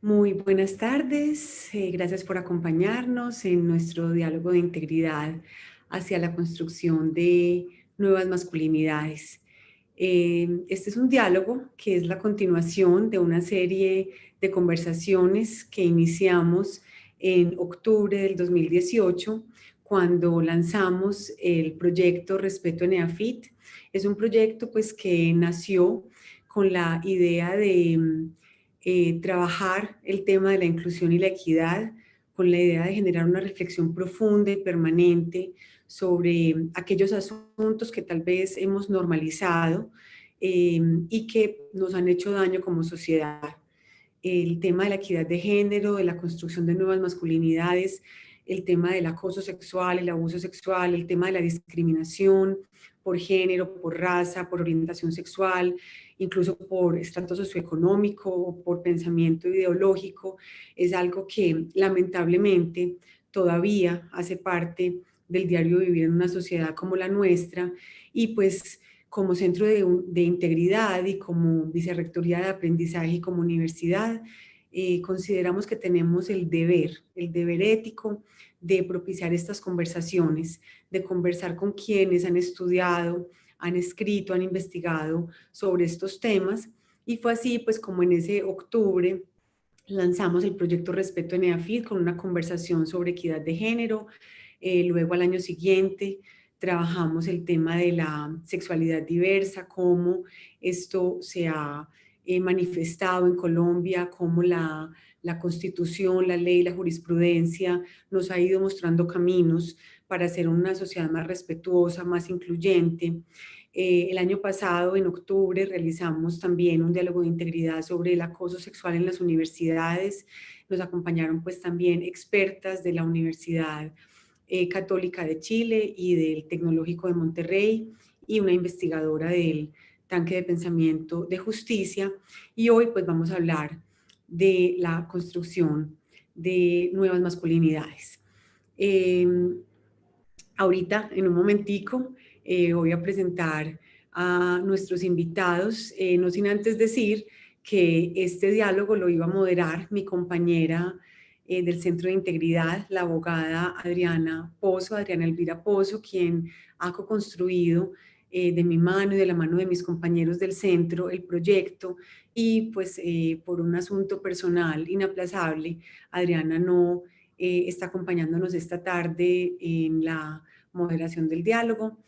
Muy buenas tardes, gracias por acompañarnos en nuestro diálogo de integridad hacia la construcción de nuevas masculinidades. Este es un diálogo que es la continuación de una serie de conversaciones que iniciamos en octubre del 2018 cuando lanzamos el proyecto Respeto en EAFIT. Es un proyecto pues que nació con la idea de trabajar el tema de la inclusión y la equidad con la idea de generar una reflexión profunda y permanente sobre aquellos asuntos que tal vez hemos normalizado y que nos han hecho daño como sociedad. El tema de la equidad de género, de la construcción de nuevas masculinidades, el tema del acoso sexual, el abuso sexual, el tema de la discriminación por género, por raza, por orientación sexual, incluso por estrato socioeconómico o por pensamiento ideológico, es algo que lamentablemente todavía hace parte del diario vivir en una sociedad como la nuestra y pues como centro de integridad y como vicerrectoría de aprendizaje y como universidad, consideramos que tenemos el deber ético de propiciar estas conversaciones, de conversar con quienes han estudiado, han escrito, han investigado sobre estos temas. Y fue así, pues como en ese octubre lanzamos el proyecto Respeto en EAFIT con una conversación sobre equidad de género. Luego al año siguiente trabajamos el tema de la sexualidad diversa, cómo esto se ha manifestado en Colombia, cómo la Constitución, la ley, la jurisprudencia nos ha ido mostrando caminos para hacer una sociedad más respetuosa, más incluyente. El año pasado, en octubre, realizamos también un diálogo de integridad sobre el acoso sexual en las universidades. Nos acompañaron pues también expertas de la Universidad Católica de Chile y del Tecnológico de Monterrey y una investigadora del Tanque de Pensamiento de Justicia. Y hoy pues vamos a hablar de la construcción de nuevas masculinidades. Eh, Ahorita, en un momentico, voy a presentar a nuestros invitados, no sin antes decir que este diálogo lo iba a moderar mi compañera del Centro de Integridad, la abogada Adriana Pozo, Adriana Elvira Pozo, quien ha co-construido de mi mano y de la mano de mis compañeros del centro el proyecto y pues por un asunto personal inaplazable, Adriana no está acompañándonos esta tarde en la moderación del diálogo,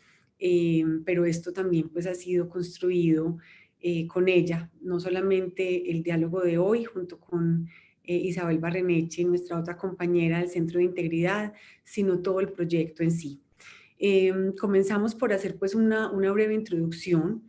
pero esto también pues ha sido construido con ella, no solamente el diálogo de hoy junto con Isabel Barreneche, nuestra otra compañera del Centro de Integridad, sino todo el proyecto en sí. Comenzamos por hacer pues una breve introducción.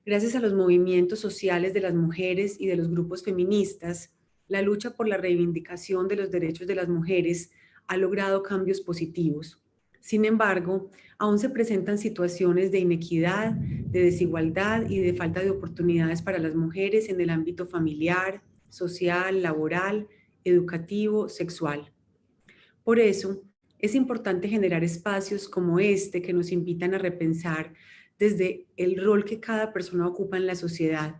Gracias a los movimientos sociales de las mujeres y de los grupos feministas, la lucha por la reivindicación de los derechos de las mujeres ha logrado cambios positivos. Sin embargo, aún se presentan situaciones de inequidad, de desigualdad y de falta de oportunidades para las mujeres en el ámbito familiar, social, laboral, educativo, sexual. Por eso, es importante generar espacios como este que nos invitan a repensar desde el rol que cada persona ocupa en la sociedad,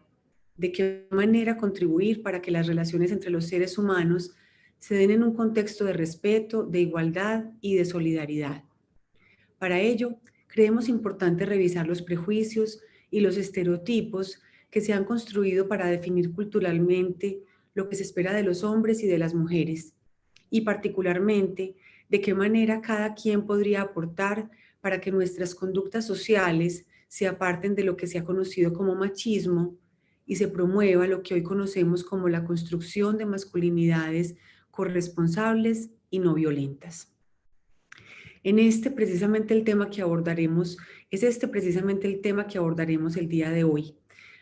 de qué manera contribuir para que las relaciones entre los seres humanos se den en un contexto de respeto, de igualdad y de solidaridad. Para ello, creemos importante revisar los prejuicios y los estereotipos que se han construido para definir culturalmente lo que se espera de los hombres y de las mujeres, y particularmente de qué manera cada quien podría aportar para que nuestras conductas sociales se aparten de lo que se ha conocido como machismo y se promueva lo que hoy conocemos como la construcción de masculinidades corresponsables y no violentas. Este precisamente el tema que abordaremos el día de hoy.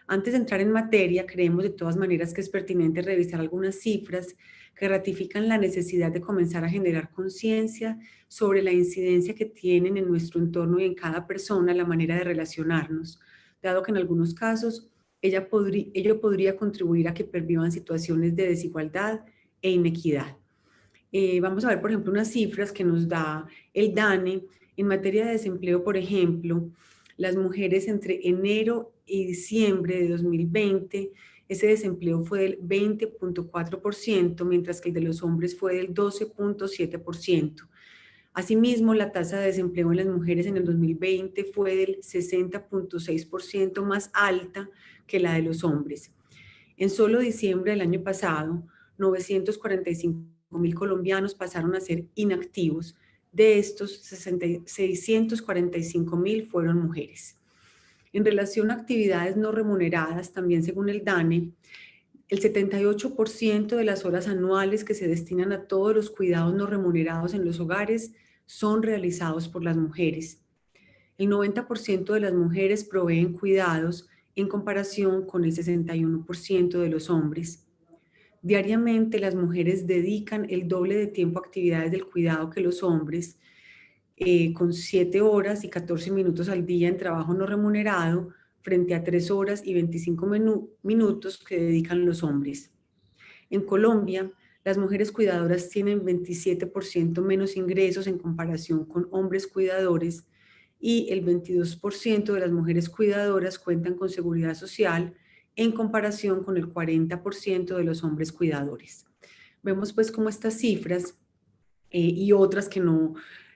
Antes de entrar en materia, creemos de todas maneras que es pertinente revisar algunas cifras que ratifican la necesidad de comenzar a generar conciencia sobre la incidencia que tienen en nuestro entorno y en cada persona la manera de relacionarnos, dado que en algunos casos ello podría contribuir a que pervivan situaciones de desigualdad e inequidad. Vamos a ver, por ejemplo, unas cifras que nos da el DANE en materia de desempleo. Por ejemplo, las mujeres entre enero y diciembre de 2020, ese desempleo fue del 20.4%, mientras que el de los hombres fue del 12.7%. Asimismo, la tasa de desempleo en las mujeres en el 2020 fue del 60.6%, más alta que la de los hombres. En solo diciembre del año pasado, 945.000 colombianos pasaron a ser inactivos. De estos, 645.000 fueron mujeres. En relación a actividades no remuneradas, también según el DANE, el 78% de las horas anuales que se destinan a todos los cuidados no remunerados en los hogares son realizados por las mujeres. El 90% de las mujeres proveen cuidados en comparación con el 61% de los hombres. Diariamente las mujeres dedican el doble de tiempo a actividades del cuidado que los hombres, con 7 horas y 14 minutos al día en trabajo no remunerado, frente a 3 horas y 25 minutos que dedican los hombres. En Colombia, las mujeres cuidadoras tienen 27% menos ingresos en comparación con hombres cuidadores, y el 22% de las mujeres cuidadoras cuentan con seguridad social en comparación con el 40% de los hombres cuidadores. Vemos pues cómo estas cifras y otras que no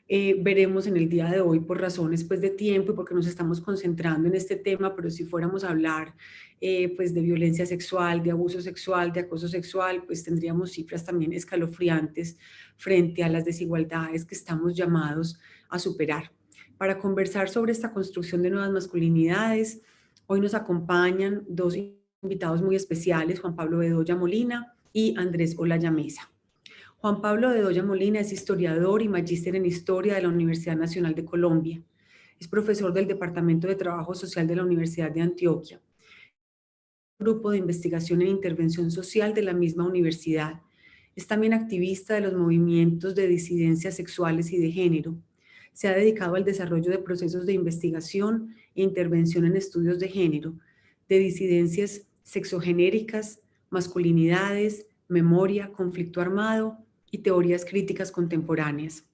veremos en el día de hoy por razones pues de tiempo y porque nos estamos concentrando en este tema, pero si fuéramos a hablar pues de violencia sexual, de abuso sexual, de acoso sexual, pues tendríamos cifras también escalofriantes frente a las desigualdades que estamos llamados a superar. Para conversar sobre esta construcción de nuevas masculinidades, hoy nos acompañan dos invitados muy especiales, Juan Pablo Bedoya Molina y Andrés Olaya Mesa. Juan Pablo Bedoya Molina es historiador y magíster en Historia de la Universidad Nacional de Colombia. Es profesor del Departamento de Trabajo Social de la Universidad de Antioquia. Grupo de investigación en intervención social de la misma universidad. Es también activista de los movimientos de disidencias sexuales y de género. Se ha dedicado al desarrollo de procesos de investigación e intervención en estudios de género, de disidencias sexogenéricas, masculinidades, memoria, conflicto armado y teorías críticas contemporáneas.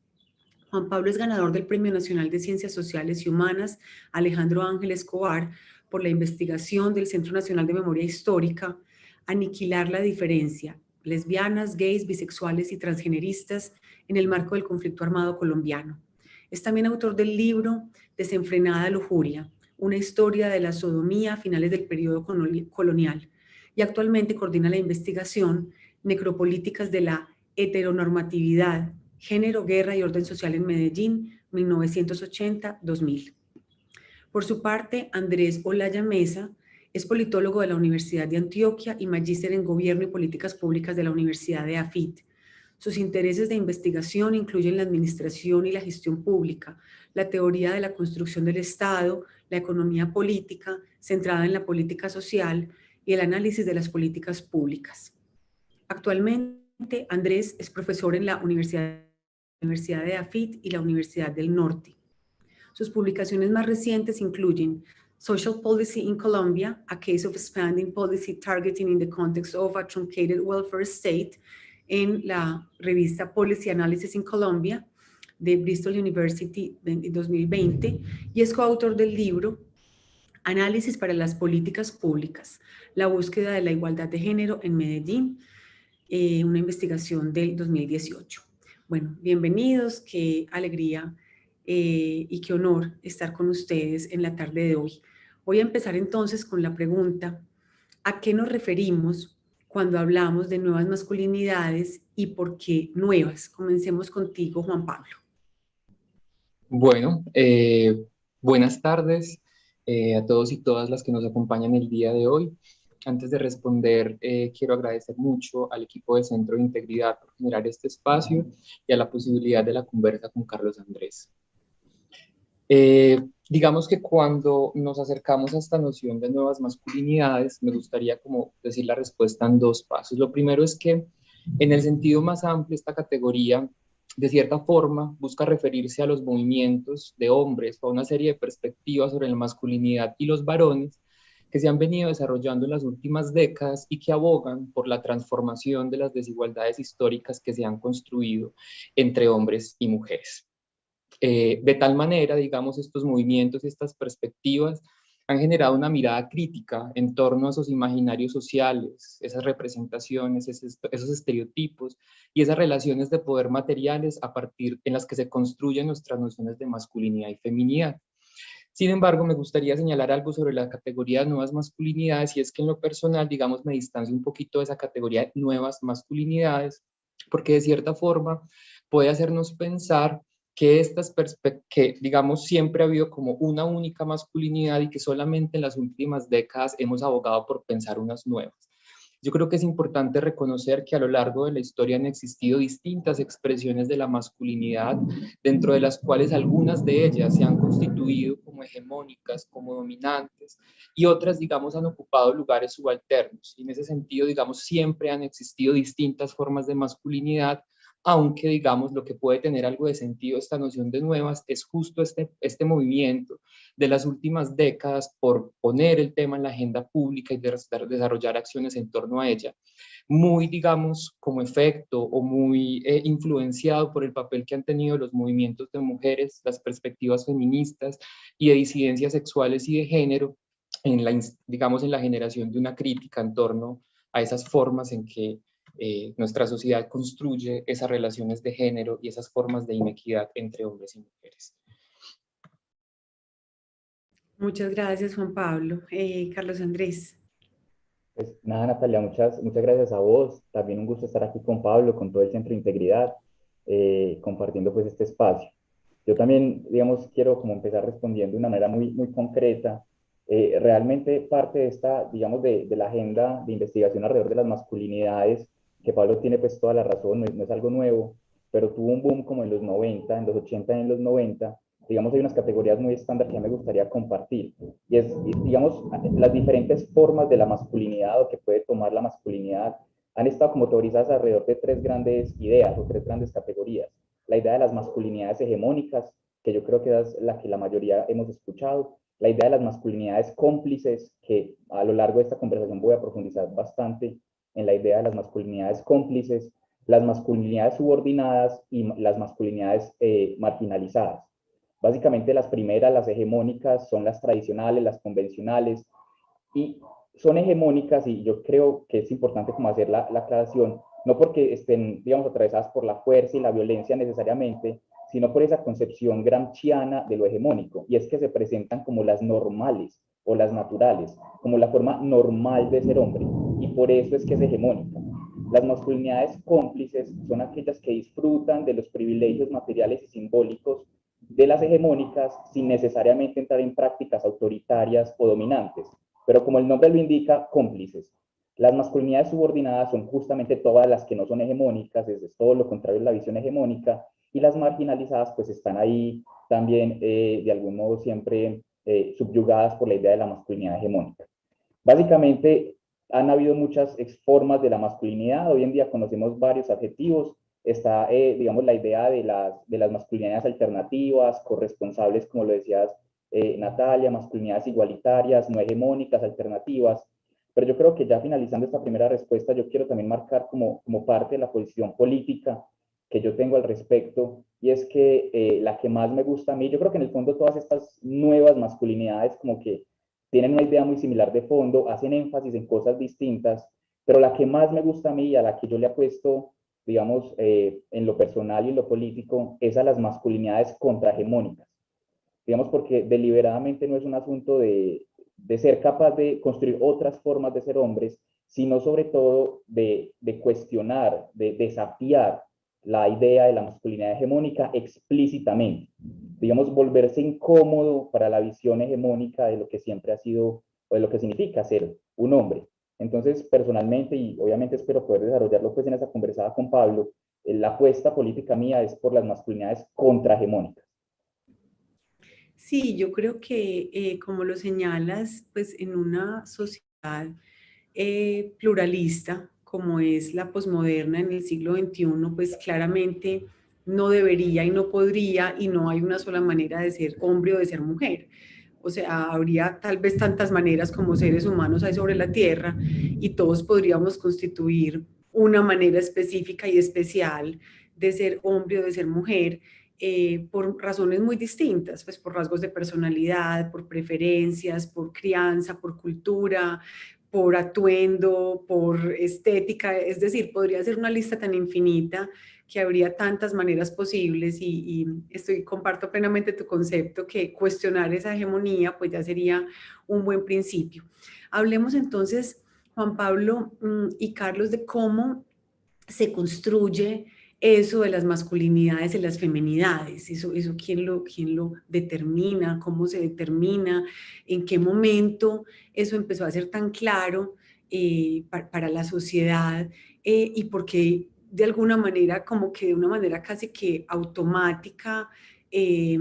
Juan Pablo es ganador del Premio Nacional de Ciencias Sociales y Humanas Alejandro Ángel Escobar por la investigación del Centro Nacional de Memoria Histórica, Aniquilar la diferencia, lesbianas, gays, bisexuales y transgeneristas en el marco del conflicto armado colombiano. Es también autor del libro Desenfrenada lujuria, una historia de la sodomía a finales del periodo colonial, y actualmente coordina la investigación Necropolíticas de la heteronormatividad, género, guerra y orden social en Medellín, 1980-2000. Por su parte, Andrés Olaya Mesa es politólogo de la Universidad de Antioquia y magíster en Gobierno y Políticas Públicas de la Universidad de AFIT. Sus intereses de investigación incluyen la administración y la gestión pública, la teoría de la construcción del Estado, la economía política, centrada en la política social, y el análisis de las políticas públicas. Actualmente, Andrés es profesor en la Universidad de AFIT y la Universidad del Norte. Sus publicaciones más recientes incluyen Social Policy in Colombia, A Case of Expanding Policy Targeting in the Context of a Truncated Welfare State, en la revista Policy Analysis in Colombia de Bristol University en 2020, y es coautor del libro Análisis para las Políticas Públicas, la búsqueda de la igualdad de género en Medellín, una investigación del 2018. Bueno, bienvenidos, qué alegría y qué honor estar con ustedes en la tarde de hoy. Voy a empezar entonces con la pregunta: ¿a qué nos referimos cuando hablamos de nuevas masculinidades y por qué nuevas? Comencemos contigo, Juan Pablo. Bueno, buenas tardes a todos y todas las que nos acompañan el día de hoy. Antes de responder, quiero agradecer mucho al equipo de Centro de Integridad por generar este espacio y a la posibilidad de la conversa con Carlos Andrés. Digamos que cuando nos acercamos a esta noción de nuevas masculinidades, me gustaría como decir la respuesta en dos pasos. Lo primero es que en el sentido más amplio, esta categoría de cierta forma busca referirse a los movimientos de hombres o a una serie de perspectivas sobre la masculinidad y los varones que se han venido desarrollando en las últimas décadas y que abogan por la transformación de las desigualdades históricas que se han construido entre hombres y mujeres. De tal manera, digamos, estos movimientos, estas perspectivas han generado una mirada crítica en torno a esos imaginarios sociales, esas representaciones, esos estereotipos y esas relaciones de poder materiales a partir en las que se construyen nuestras nociones de masculinidad y feminidad. Sin embargo, me gustaría señalar algo sobre la categoría de nuevas masculinidades, y es que en lo personal, digamos, me distancio un poquito de esa categoría de nuevas masculinidades, porque de cierta forma puede hacernos pensar que que digamos siempre ha habido como una única masculinidad y que solamente en las últimas décadas hemos abogado por pensar unas nuevas. Yo creo que es importante reconocer que a lo largo de la historia han existido distintas expresiones de la masculinidad, dentro de las cuales algunas de ellas se han constituido como hegemónicas, como dominantes, y otras, digamos, han ocupado lugares subalternos. Y en ese sentido, digamos, siempre han existido distintas formas de masculinidad, aunque, digamos, lo que puede tener algo de sentido esta noción de nuevas es justo este movimiento de las últimas décadas por poner el tema en la agenda pública y desarrollar acciones en torno a ella, muy, digamos, como efecto o muy influenciado por el papel que han tenido los movimientos de mujeres, las perspectivas feministas y de disidencias sexuales y de género, digamos, en la generación de una crítica en torno a esas formas en que nuestra sociedad construye esas relaciones de género y esas formas de inequidad entre hombres y mujeres. Muchas gracias, Juan Pablo. Carlos Andrés. Pues nada, Natalia, muchas gracias a vos. También un gusto estar aquí con Pablo, con todo el Centro de Integridad, compartiendo pues este espacio. Yo también, digamos, quiero como empezar respondiendo de una manera muy concreta. Realmente parte de esta, digamos, de la agenda de investigación alrededor de las masculinidades, que Pablo tiene pues toda la razón, no es algo nuevo, pero tuvo un boom como en los 90, en los 80 y en los 90. Digamos, hay unas categorías muy estándar que me gustaría compartir. Y es, digamos, las diferentes formas de la masculinidad o que puede tomar la masculinidad han estado como teorizadas alrededor de tres grandes ideas o tres grandes categorías. La idea de las masculinidades hegemónicas, que yo creo que es la que la mayoría hemos escuchado. La idea de las masculinidades cómplices, que a lo largo de esta conversación voy a profundizar bastante en la idea de las masculinidades cómplices, las masculinidades subordinadas y las masculinidades marginalizadas. Básicamente las primeras, las hegemónicas, son las tradicionales, las convencionales, y son hegemónicas, y yo creo que es importante como hacer la aclaración, no porque estén, digamos, atravesadas por la fuerza y la violencia necesariamente, sino por esa concepción gramsciana de lo hegemónico, y es que se presentan como las normales o las naturales, como la forma normal de ser hombre, y por eso es que es hegemónica. Las masculinidades cómplices son aquellas que disfrutan de los privilegios materiales y simbólicos de las hegemónicas sin necesariamente entrar en prácticas autoritarias o dominantes, pero como el nombre lo indica, cómplices. Las masculinidades subordinadas son justamente todas las que no son hegemónicas, es todo lo contrario de la visión hegemónica, y las marginalizadas pues están ahí también de algún modo siempre subyugadas por la idea de la masculinidad hegemónica. Básicamente han habido muchas formas de la masculinidad, hoy en día conocemos varios adjetivos, está, digamos, la idea de las masculinidades alternativas, corresponsables, como lo decías, Natalia, masculinidades igualitarias, no hegemónicas, alternativas, pero yo creo que ya finalizando esta primera respuesta, yo quiero también marcar como parte de la posición política que yo tengo al respecto, y es que la que más me gusta a mí, yo creo que en el fondo todas estas nuevas masculinidades como que tienen una idea muy similar de fondo, hacen énfasis en cosas distintas, pero la que más me gusta a mí y a la que yo le apuesto, digamos, en lo personal y en lo político, es a las masculinidades contrahegemónicas. Digamos, porque deliberadamente no es un asunto de ser capaz de construir otras formas de ser hombres, sino sobre todo de cuestionar, de desafiar la idea de la masculinidad hegemónica explícitamente. Digamos, volverse incómodo para la visión hegemónica de lo que siempre ha sido o de lo que significa ser un hombre. Entonces, personalmente, y obviamente espero poder desarrollarlo pues en esa conversada con Pablo, la apuesta política mía es por las masculinidades contrahegemónicas. Sí, yo creo que, como lo señalas, pues en una sociedad pluralista, como es la posmoderna en el siglo XXI, pues claramente no debería y no podría y no hay una sola manera de ser hombre o de ser mujer. O sea, habría tal vez tantas maneras como seres humanos hay sobre la Tierra y todos podríamos constituir una manera específica y especial de ser hombre o de ser mujer, por razones muy distintas, pues por rasgos de personalidad, por preferencias, por crianza, por cultura, por atuendo, por estética, es decir, podría ser una lista tan infinita que habría tantas maneras posibles comparto plenamente tu concepto que cuestionar esa hegemonía pues ya sería un buen principio. Hablemos entonces, Juan Pablo y Carlos, de cómo se construye eso de las masculinidades y las feminidades, eso quién lo determina, cómo se determina, en qué momento eso empezó a ser tan claro para la sociedad y por qué de alguna manera, como que de una manera casi que automática, eh,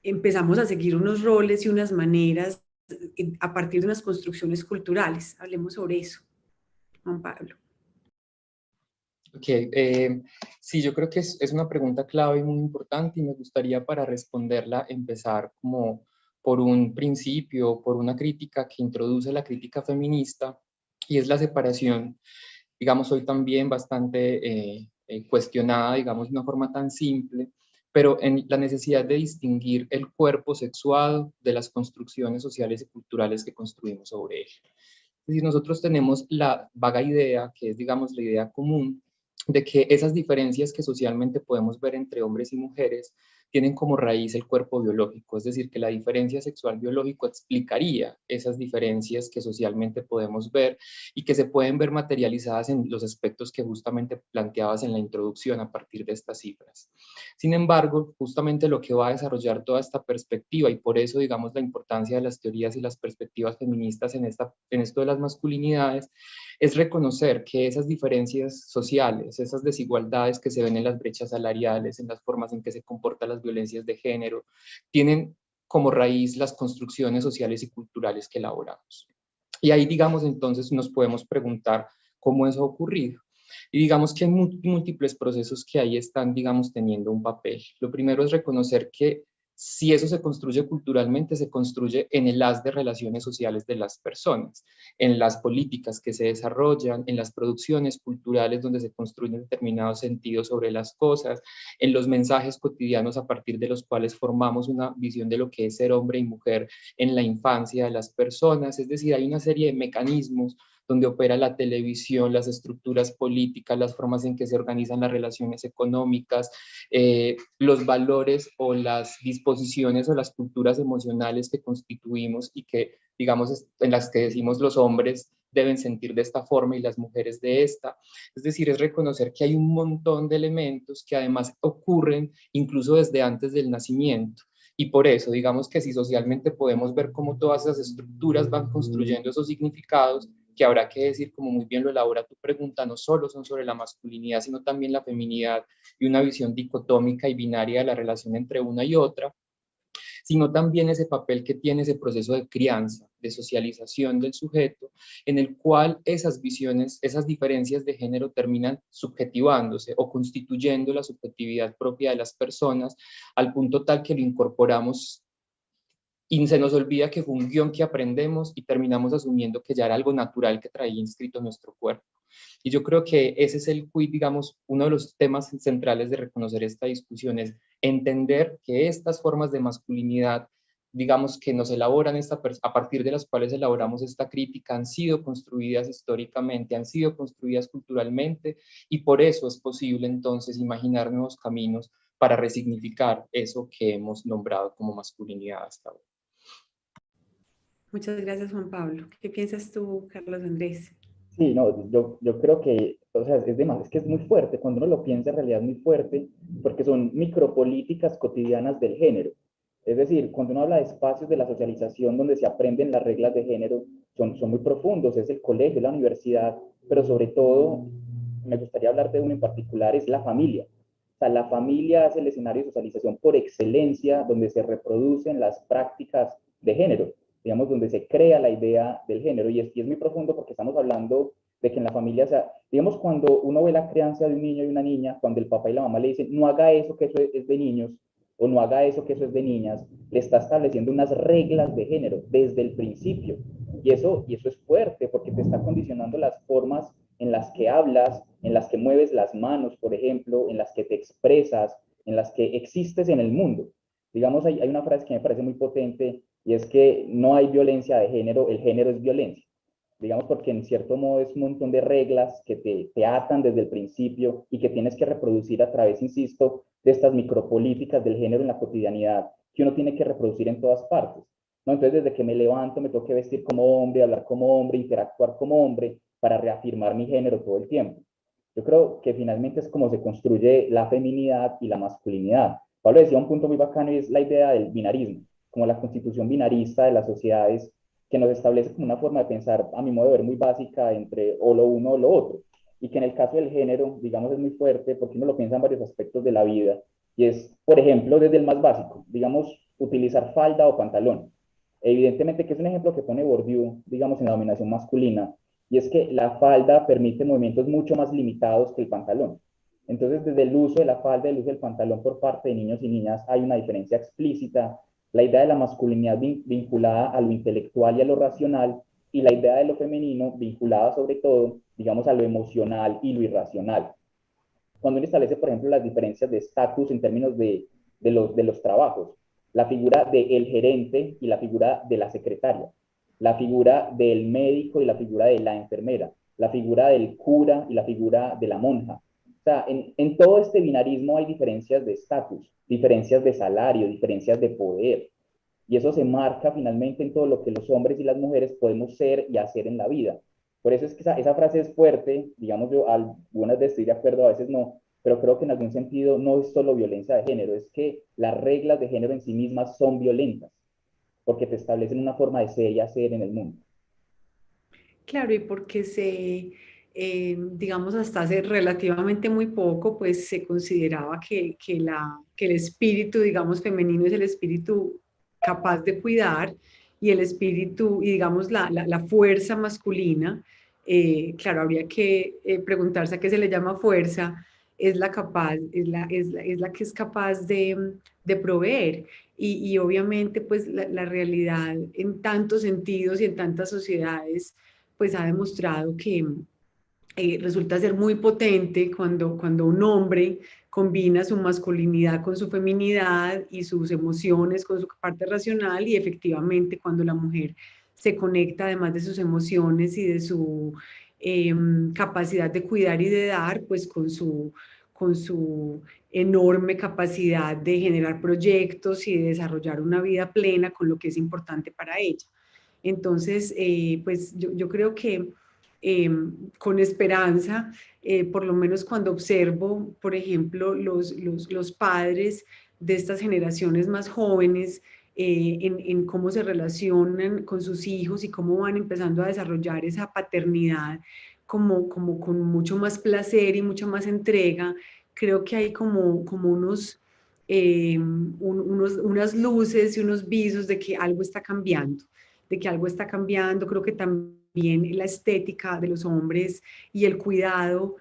empezamos a seguir unos roles y unas maneras a partir de unas construcciones culturales. Hablemos sobre eso, Juan Pablo. Ok, sí, yo creo que es una pregunta clave y muy importante y me gustaría para responderla empezar como por un principio, por una crítica que introduce la crítica feminista y es la separación, digamos, hoy también bastante cuestionada, digamos, de una forma tan simple, pero en la necesidad de distinguir el cuerpo sexuado de las construcciones sociales y culturales que construimos sobre él. Es decir, nosotros tenemos la vaga idea, que es, digamos, la idea común, de que esas diferencias que socialmente podemos ver entre hombres y mujeres tienen como raíz el cuerpo biológico, es decir, que la diferencia sexual biológico explicaría esas diferencias que socialmente podemos ver y que se pueden ver materializadas en los aspectos que justamente planteabas en la introducción a partir de estas cifras. Sin embargo, justamente lo que va a desarrollar toda esta perspectiva y por eso, digamos, la importancia de las teorías y las perspectivas feministas en esto de las masculinidades, es reconocer que esas diferencias sociales, esas desigualdades que se ven en las brechas salariales, en las formas en que se comportan las violencias de género, tienen como raíz las construcciones sociales y culturales que elaboramos. Y ahí, digamos, entonces nos podemos preguntar cómo eso ha ocurrido. Y digamos que hay múltiples procesos que ahí están, digamos, teniendo un papel. Lo primero es reconocer que si eso se construye culturalmente, se construye en el haz de relaciones sociales de las personas, en las políticas que se desarrollan, en las producciones culturales donde se construyen determinados sentidos sobre las cosas, en los mensajes cotidianos a partir de los cuales formamos una visión de lo que es ser hombre y mujer en la infancia de las personas. Es decir, hay una serie de mecanismos donde opera la televisión, las estructuras políticas, las formas en que se organizan las relaciones económicas, los valores o las disposiciones o las culturas emocionales que constituimos y que, digamos, en las que decimos los hombres deben sentir de esta forma y las mujeres de esta. Es decir, es reconocer que hay un montón de elementos que además ocurren incluso desde antes del nacimiento. Y por eso, digamos que si socialmente podemos ver cómo todas esas estructuras van construyendo esos significados, que habrá que decir, como muy bien lo elabora tu pregunta, no solo son sobre la masculinidad, sino también la feminidad y una visión dicotómica y binaria de la relación entre una y otra, sino también ese papel que tiene ese proceso de crianza, de socialización del sujeto, en el cual esas visiones, esas diferencias de género terminan subjetivándose o constituyendo la subjetividad propia de las personas al punto tal que lo incorporamos y se nos olvida que fue un guión que aprendemos y terminamos asumiendo que ya era algo natural que traía inscrito en nuestro cuerpo. Y yo creo que ese es el quid, digamos, uno de los temas centrales de reconocer esta discusión, es entender que estas formas de masculinidad, digamos, que nos elaboran a partir de las cuales elaboramos esta crítica, han sido construidas históricamente, han sido construidas culturalmente, y por eso es posible entonces imaginar nuevos caminos para resignificar eso que hemos nombrado como masculinidad hasta ahora. Muchas gracias, Juan Pablo. ¿Qué piensas tú, Carlos Andrés? Sí, no, yo creo que, o sea, es que es muy fuerte, cuando uno lo piensa en realidad es muy fuerte, porque son micropolíticas cotidianas del género. Es decir, cuando uno habla de espacios de la socialización donde se aprenden las reglas de género, son muy profundos, es el colegio, la universidad, pero sobre todo, me gustaría hablar de uno en particular, es la familia. O sea, la familia es el escenario de socialización por excelencia, donde se reproducen las prácticas de género, digamos, donde se crea la idea del género, y es muy profundo porque estamos hablando de que en la familia, o sea, digamos, cuando uno ve la crianza de un niño y una niña, cuando el papá y la mamá le dicen, no haga eso, que eso es de niños, o no haga eso, que eso es de niñas, le está estableciendo unas reglas de género desde el principio. Y eso es fuerte porque te está condicionando las formas en las que hablas, en las que mueves las manos, por ejemplo, en las que te expresas, en las que existes en el mundo. Digamos, hay una frase que me parece muy potente y es que no hay violencia de género, el género es violencia. Digamos, porque en cierto modo es un montón de reglas que te atan desde el principio y que tienes que reproducir a través, insisto, de estas micropolíticas del género en la cotidianidad que uno tiene que reproducir en todas partes. ¿No? Entonces, desde que me levanto, me tengo que vestir como hombre, hablar como hombre, interactuar como hombre, para reafirmar mi género todo el tiempo. Yo creo que finalmente es como se construye la feminidad y la masculinidad. Pablo decía un punto muy bacano y es la idea del binarismo, como la constitución binarista de las sociedades que nos establece como una forma de pensar, a mi modo de ver, muy básica entre o lo uno o lo otro. Y que en el caso del género, digamos, es muy fuerte porque uno lo piensa en varios aspectos de la vida. Y es, por ejemplo, desde el más básico, digamos, utilizar falda o pantalón. Evidentemente que es un ejemplo que pone Bourdieu, digamos, en la dominación masculina, y es que la falda permite movimientos mucho más limitados que el pantalón. Entonces, desde el uso de la falda y el uso del pantalón por parte de niños y niñas hay una diferencia explícita, la idea de la masculinidad vinculada a lo intelectual y a lo racional, y la idea de lo femenino vinculada sobre todo, digamos, a lo emocional y lo irracional. Cuando uno establece, por ejemplo, las diferencias de estatus en términos de los trabajos, la figura del gerente y la figura de la secretaria, la figura del médico y la figura de la enfermera, la figura del cura y la figura de la monja. O sea, en todo este binarismo hay diferencias de estatus, diferencias de salario, diferencias de poder. Y eso se marca finalmente en todo lo que los hombres y las mujeres podemos ser y hacer en la vida. Por eso es que esa frase es fuerte, digamos, yo algunas veces estoy de acuerdo, a veces no, pero creo que en algún sentido no es solo violencia de género, es que las reglas de género en sí mismas son violentas, porque te establecen una forma de ser y hacer en el mundo. Claro, y porque digamos, hasta hace relativamente muy poco, pues se consideraba que el espíritu, digamos, femenino es el espíritu capaz de cuidar y el espíritu, y digamos, la fuerza masculina, claro, habría que preguntarse a qué se le llama fuerza, es la capaz, es la que es capaz de proveer. Y obviamente, pues la realidad en tantos sentidos y en tantas sociedades, pues ha demostrado que resulta ser muy potente cuando un hombre combina su masculinidad con su feminidad y sus emociones con su parte racional, y efectivamente cuando la mujer se conecta además de sus emociones y de su capacidad de cuidar y de dar, pues con su enorme capacidad de generar proyectos y de desarrollar una vida plena con lo que es importante para ella. Entonces, pues yo creo que eh, con esperanza, por lo menos cuando observo, por ejemplo, los padres de estas generaciones más jóvenes, en cómo se relacionan con sus hijos y cómo van empezando a desarrollar esa paternidad como con mucho más placer y mucha más entrega, creo que hay como unas luces y unos visos de que algo está cambiando, creo que también la estética de los hombres y el cuidado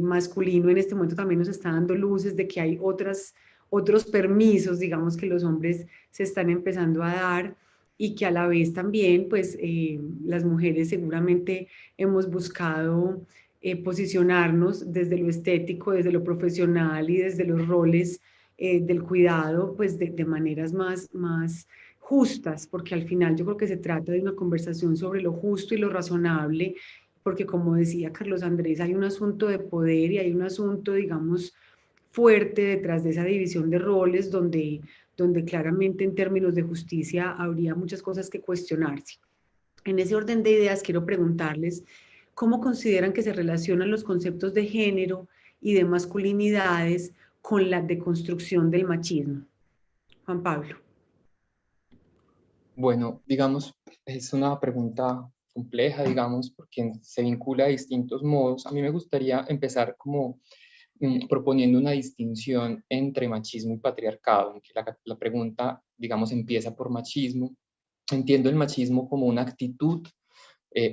masculino en este momento también nos está dando luces de que hay otros permisos, digamos, que los hombres se están empezando a dar, y que a la vez también, pues, las mujeres seguramente hemos buscado posicionarnos desde lo estético, desde lo profesional y desde los roles del cuidado, pues, de maneras más justas, porque al final yo creo que se trata de una conversación sobre lo justo y lo razonable, porque como decía Carlos Andrés, hay un asunto de poder y hay un asunto, digamos, fuerte detrás de esa división de roles donde claramente en términos de justicia habría muchas cosas que cuestionarse. En ese orden de ideas quiero preguntarles cómo consideran que se relacionan los conceptos de género y de masculinidades con la deconstrucción del machismo. Juan Pablo. Bueno, digamos, es una pregunta compleja, digamos, porque se vincula a distintos modos. A mí me gustaría empezar como proponiendo una distinción entre machismo y patriarcado, en que la pregunta, digamos, empieza por machismo. Entiendo el machismo como una actitud,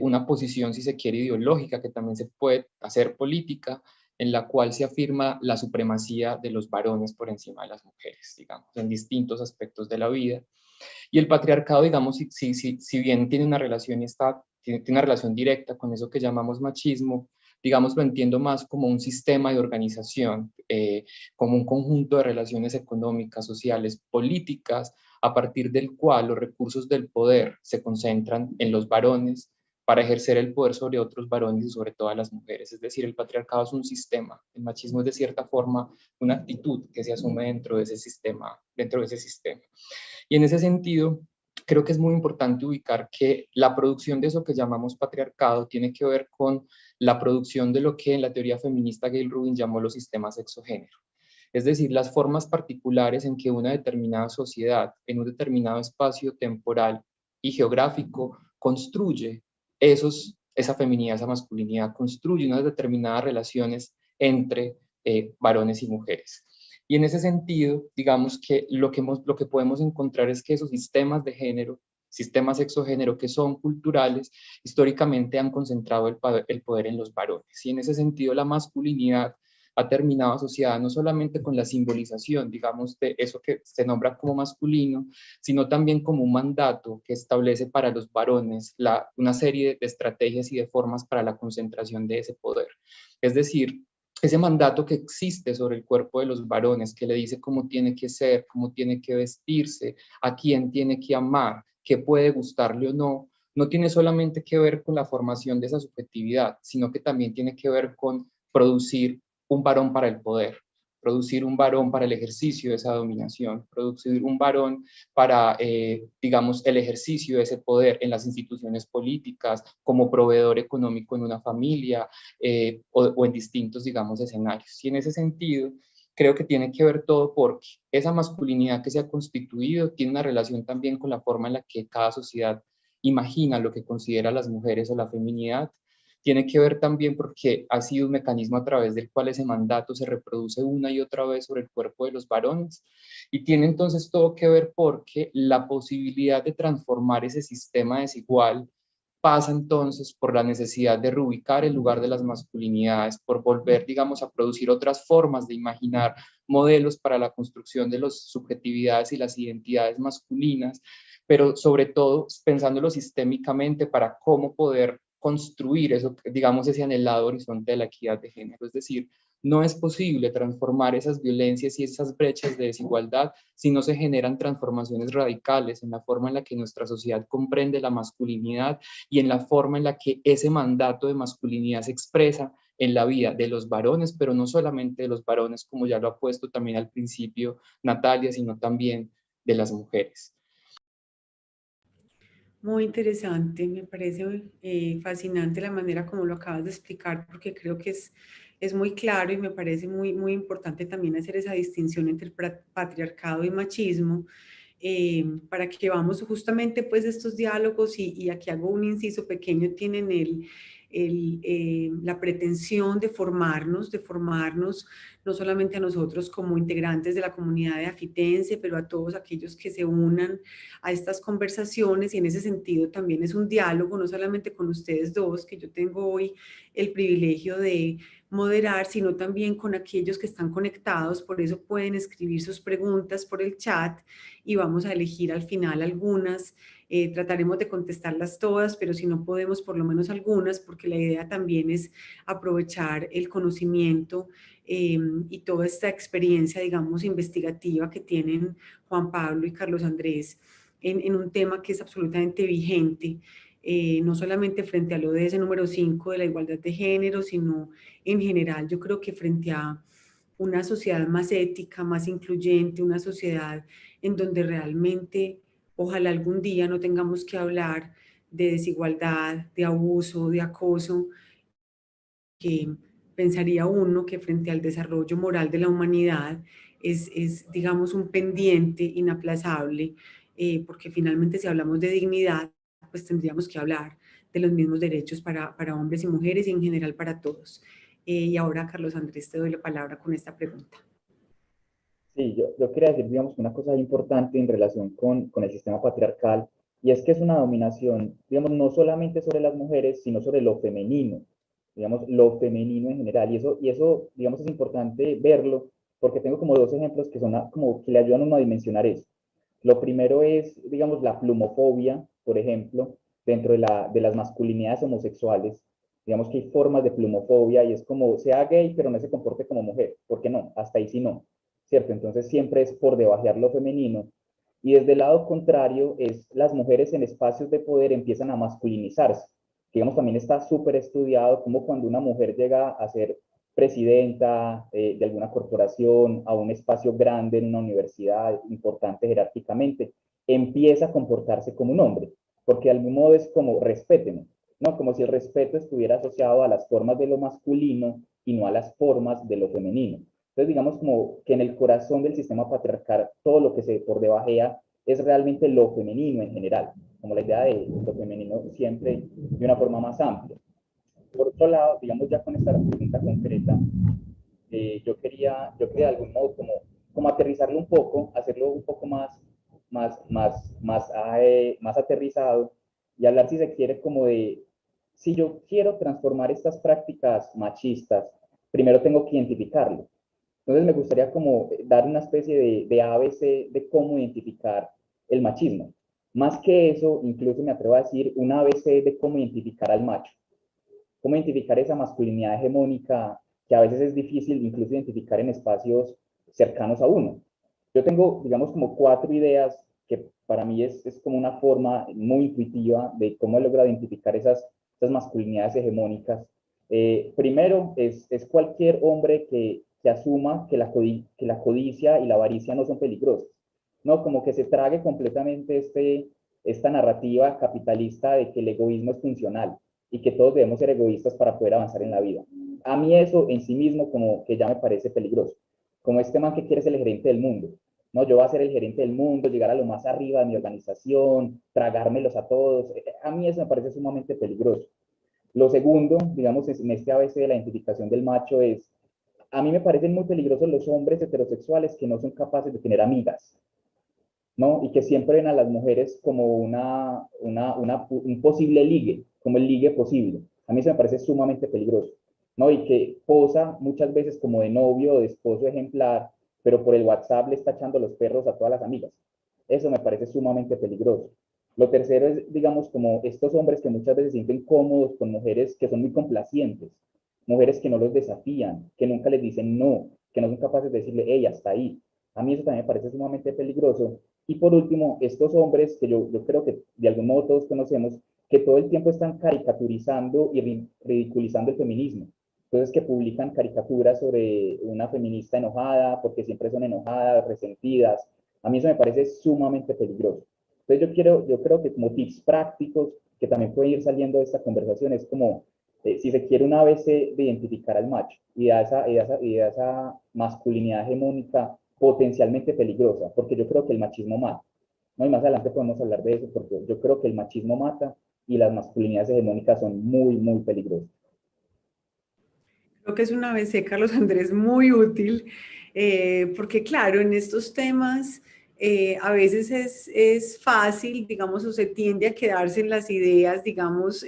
una posición, si se quiere, ideológica, que también se puede hacer política, en la cual se afirma la supremacía de los varones por encima de las mujeres, digamos, en distintos aspectos de la vida. Y el patriarcado, digamos, si bien tiene una relación tiene una relación directa con eso que llamamos machismo, digamos, lo entiendo más como un sistema de organización, como un conjunto de relaciones económicas, sociales, políticas, a partir del cual los recursos del poder se concentran en los varones para ejercer el poder sobre otros varones y sobre todas las mujeres. Es decir, el patriarcado es un sistema, el machismo es de cierta forma una actitud que se asume dentro de ese sistema, Y en ese sentido, creo que es muy importante ubicar que la producción de eso que llamamos patriarcado tiene que ver con la producción de lo que en la teoría feminista Gayle Rubin llamó los sistemas sexogénero. Es decir, las formas particulares en que una determinada sociedad, en un determinado espacio temporal y geográfico, construye esa feminidad, esa masculinidad, construye unas determinadas relaciones entre varones y mujeres. Y en ese sentido, digamos que lo que podemos encontrar es que esos sistemas de género, sistemas sexogénero que son culturales, históricamente han concentrado el poder en los varones. Y en ese sentido, la masculinidad ha terminado asociada no solamente con la simbolización, digamos, de eso que se nombra como masculino, sino también como un mandato que establece para los varones una serie de estrategias y de formas para la concentración de ese poder. Es decir, ese mandato que existe sobre el cuerpo de los varones, que le dice cómo tiene que ser, cómo tiene que vestirse, a quién tiene que amar, qué puede gustarle o no, no tiene solamente que ver con la formación de esa subjetividad, sino que también tiene que ver con producir un varón para el poder, producir un varón para el ejercicio de esa dominación, producir un varón para, digamos, el ejercicio de ese poder en las instituciones políticas, como proveedor económico en una familia o en distintos, digamos, escenarios. Y en ese sentido, creo que tiene que ver todo porque esa masculinidad que se ha constituido tiene una relación también con la forma en la que cada sociedad imagina lo que considera las mujeres o la feminidad. Tiene que ver también porque ha sido un mecanismo a través del cual ese mandato se reproduce una y otra vez sobre el cuerpo de los varones. Y tiene entonces todo que ver porque la posibilidad de transformar ese sistema desigual pasa entonces por la necesidad de reubicar el lugar de las masculinidades, por volver, digamos, a producir otras formas de imaginar modelos para la construcción de las subjetividades y las identidades masculinas, pero sobre todo pensándolo sistémicamente para cómo poder construir eso, digamos, ese anhelado horizonte de la equidad de género. Es decir, no es posible transformar esas violencias y esas brechas de desigualdad si no se generan transformaciones radicales en la forma en la que nuestra sociedad comprende la masculinidad y en la forma en la que ese mandato de masculinidad se expresa en la vida de los varones, pero no solamente de los varones, como ya lo ha puesto también al principio Natalia, sino también de las mujeres. Muy interesante, me parece fascinante la manera como lo acabas de explicar, porque creo que es muy claro y me parece muy, muy importante también hacer esa distinción entre patriarcado y machismo, para que vamos justamente pues estos diálogos y aquí hago un inciso pequeño, tienen la pretensión de formarnos no solamente a nosotros como integrantes de la comunidad de Afitense, pero a todos aquellos que se unan a estas conversaciones y en ese sentido también es un diálogo, no solamente con ustedes dos, que yo tengo hoy el privilegio de moderar, sino también con aquellos que están conectados, por eso pueden escribir sus preguntas por el chat y vamos a elegir al final algunas. Trataremos de contestarlas todas, pero si no podemos, por lo menos algunas, porque la idea también es aprovechar el conocimiento y toda esta experiencia, digamos, investigativa que tienen Juan Pablo y Carlos Andrés en un tema que es absolutamente vigente, no solamente frente al ODS número 5 de la igualdad de género, sino en general. Yo creo que frente a una sociedad más ética, más incluyente, una sociedad en donde realmente ojalá algún día no tengamos que hablar de desigualdad, de abuso, de acoso, que pensaría uno que frente al desarrollo moral de la humanidad digamos, un pendiente inaplazable, porque finalmente si hablamos de dignidad, pues tendríamos que hablar de los mismos derechos para hombres y mujeres y en general para todos. Y ahora, Carlos Andrés, te doy la palabra con esta pregunta. Sí, yo quería decir, digamos, una cosa importante en relación con el sistema patriarcal, y es que es una dominación, digamos, no solamente sobre las mujeres, sino sobre lo femenino. digamos, lo femenino en general. Y eso, digamos, es importante verlo, porque tengo como dos ejemplos que son como que le ayudan a uno a dimensionar eso. Lo primero es, digamos, la plumofobia, por ejemplo, dentro de las masculinidades homosexuales. Digamos que hay formas de plumofobia y es como, sea gay, pero no se comporte como mujer. ¿Por qué no? Hasta ahí sí no, ¿cierto? Entonces siempre es por debajear lo femenino. Y desde el lado contrario, es las mujeres en espacios de poder empiezan a masculinizarse. Digamos, también está súper estudiado cómo cuando una mujer llega a ser presidenta de alguna corporación, a un espacio grande en una universidad, importante jerárquicamente, empieza a comportarse como un hombre, porque de algún modo es como respéteme, ¿no? Como si el respeto estuviera asociado a las formas de lo masculino y no a las formas de lo femenino. Entonces, digamos como que en el corazón del sistema patriarcal, todo lo que se por debajea es realmente lo femenino en general, como la idea de lo femenino siempre de una forma más amplia. Por otro lado, digamos ya con esta pregunta concreta, yo quería de algún modo como aterrizarlo un poco, hacerlo un poco más aterrizado y hablar, si se quiere, como de, si yo quiero transformar estas prácticas machistas, primero tengo que identificarlo. Entonces me gustaría como dar una especie de ABC de cómo identificar el machismo. Más que eso, incluso me atrevo a decir un ABC de cómo identificar al macho, cómo identificar esa masculinidad hegemónica que a veces es difícil incluso identificar en espacios cercanos a uno. Yo tengo, digamos, como 4 ideas que para mí es como una forma muy intuitiva de cómo he logrado identificar esas masculinidades hegemónicas. Primero, es cualquier hombre que asuma que la codicia y la avaricia no son peligrosas, ¿no? Como que se trague completamente esta narrativa capitalista de que el egoísmo es funcional y que todos debemos ser egoístas para poder avanzar en la vida. A mí eso en sí mismo como que ya me parece peligroso. Como este man que quiere ser el gerente del mundo. No, yo voy a ser el gerente del mundo, llegar a lo más arriba de mi organización, tragármelos a todos. A mí eso me parece sumamente peligroso. Lo segundo, digamos, en este ABC de la identificación del macho es, a mí me parecen muy peligrosos los hombres heterosexuales que no son capaces de tener amigas, ¿no? Y que siempre ven a las mujeres como un posible ligue, como el ligue posible. A mí se me parece sumamente peligroso, ¿no? Y que posa muchas veces como de novio o de esposo ejemplar, pero por el WhatsApp le está echando los perros a todas las amigas. Eso me parece sumamente peligroso. Lo tercero es, digamos, como estos hombres que muchas veces se sienten cómodos con mujeres que son muy complacientes, mujeres que no los desafían, que nunca les dicen no, que no son capaces de decirle, ella está ahí. A mí eso también me parece sumamente peligroso. Y por último, estos hombres que yo creo que de algún modo todos conocemos, que todo el tiempo están caricaturizando y ridiculizando el feminismo. Entonces, que publican caricaturas sobre una feminista enojada, porque siempre son enojadas, resentidas. A mí eso me parece sumamente peligroso. Entonces, yo creo que como tips prácticos que también pueden ir saliendo de esta conversación es como, si se quiere un ABC de identificar al macho y a esa masculinidad hegemónica potencialmente peligrosa, porque yo creo que el machismo mata, ¿no? Y más adelante podemos hablar de eso, porque yo creo que el machismo mata y las masculinidades hegemónicas son muy, muy peligrosas. Creo que es una ABC, Carlos Andrés, muy útil, porque claro, en estos temas a veces es fácil, digamos, o se tiende a quedarse en las ideas, digamos,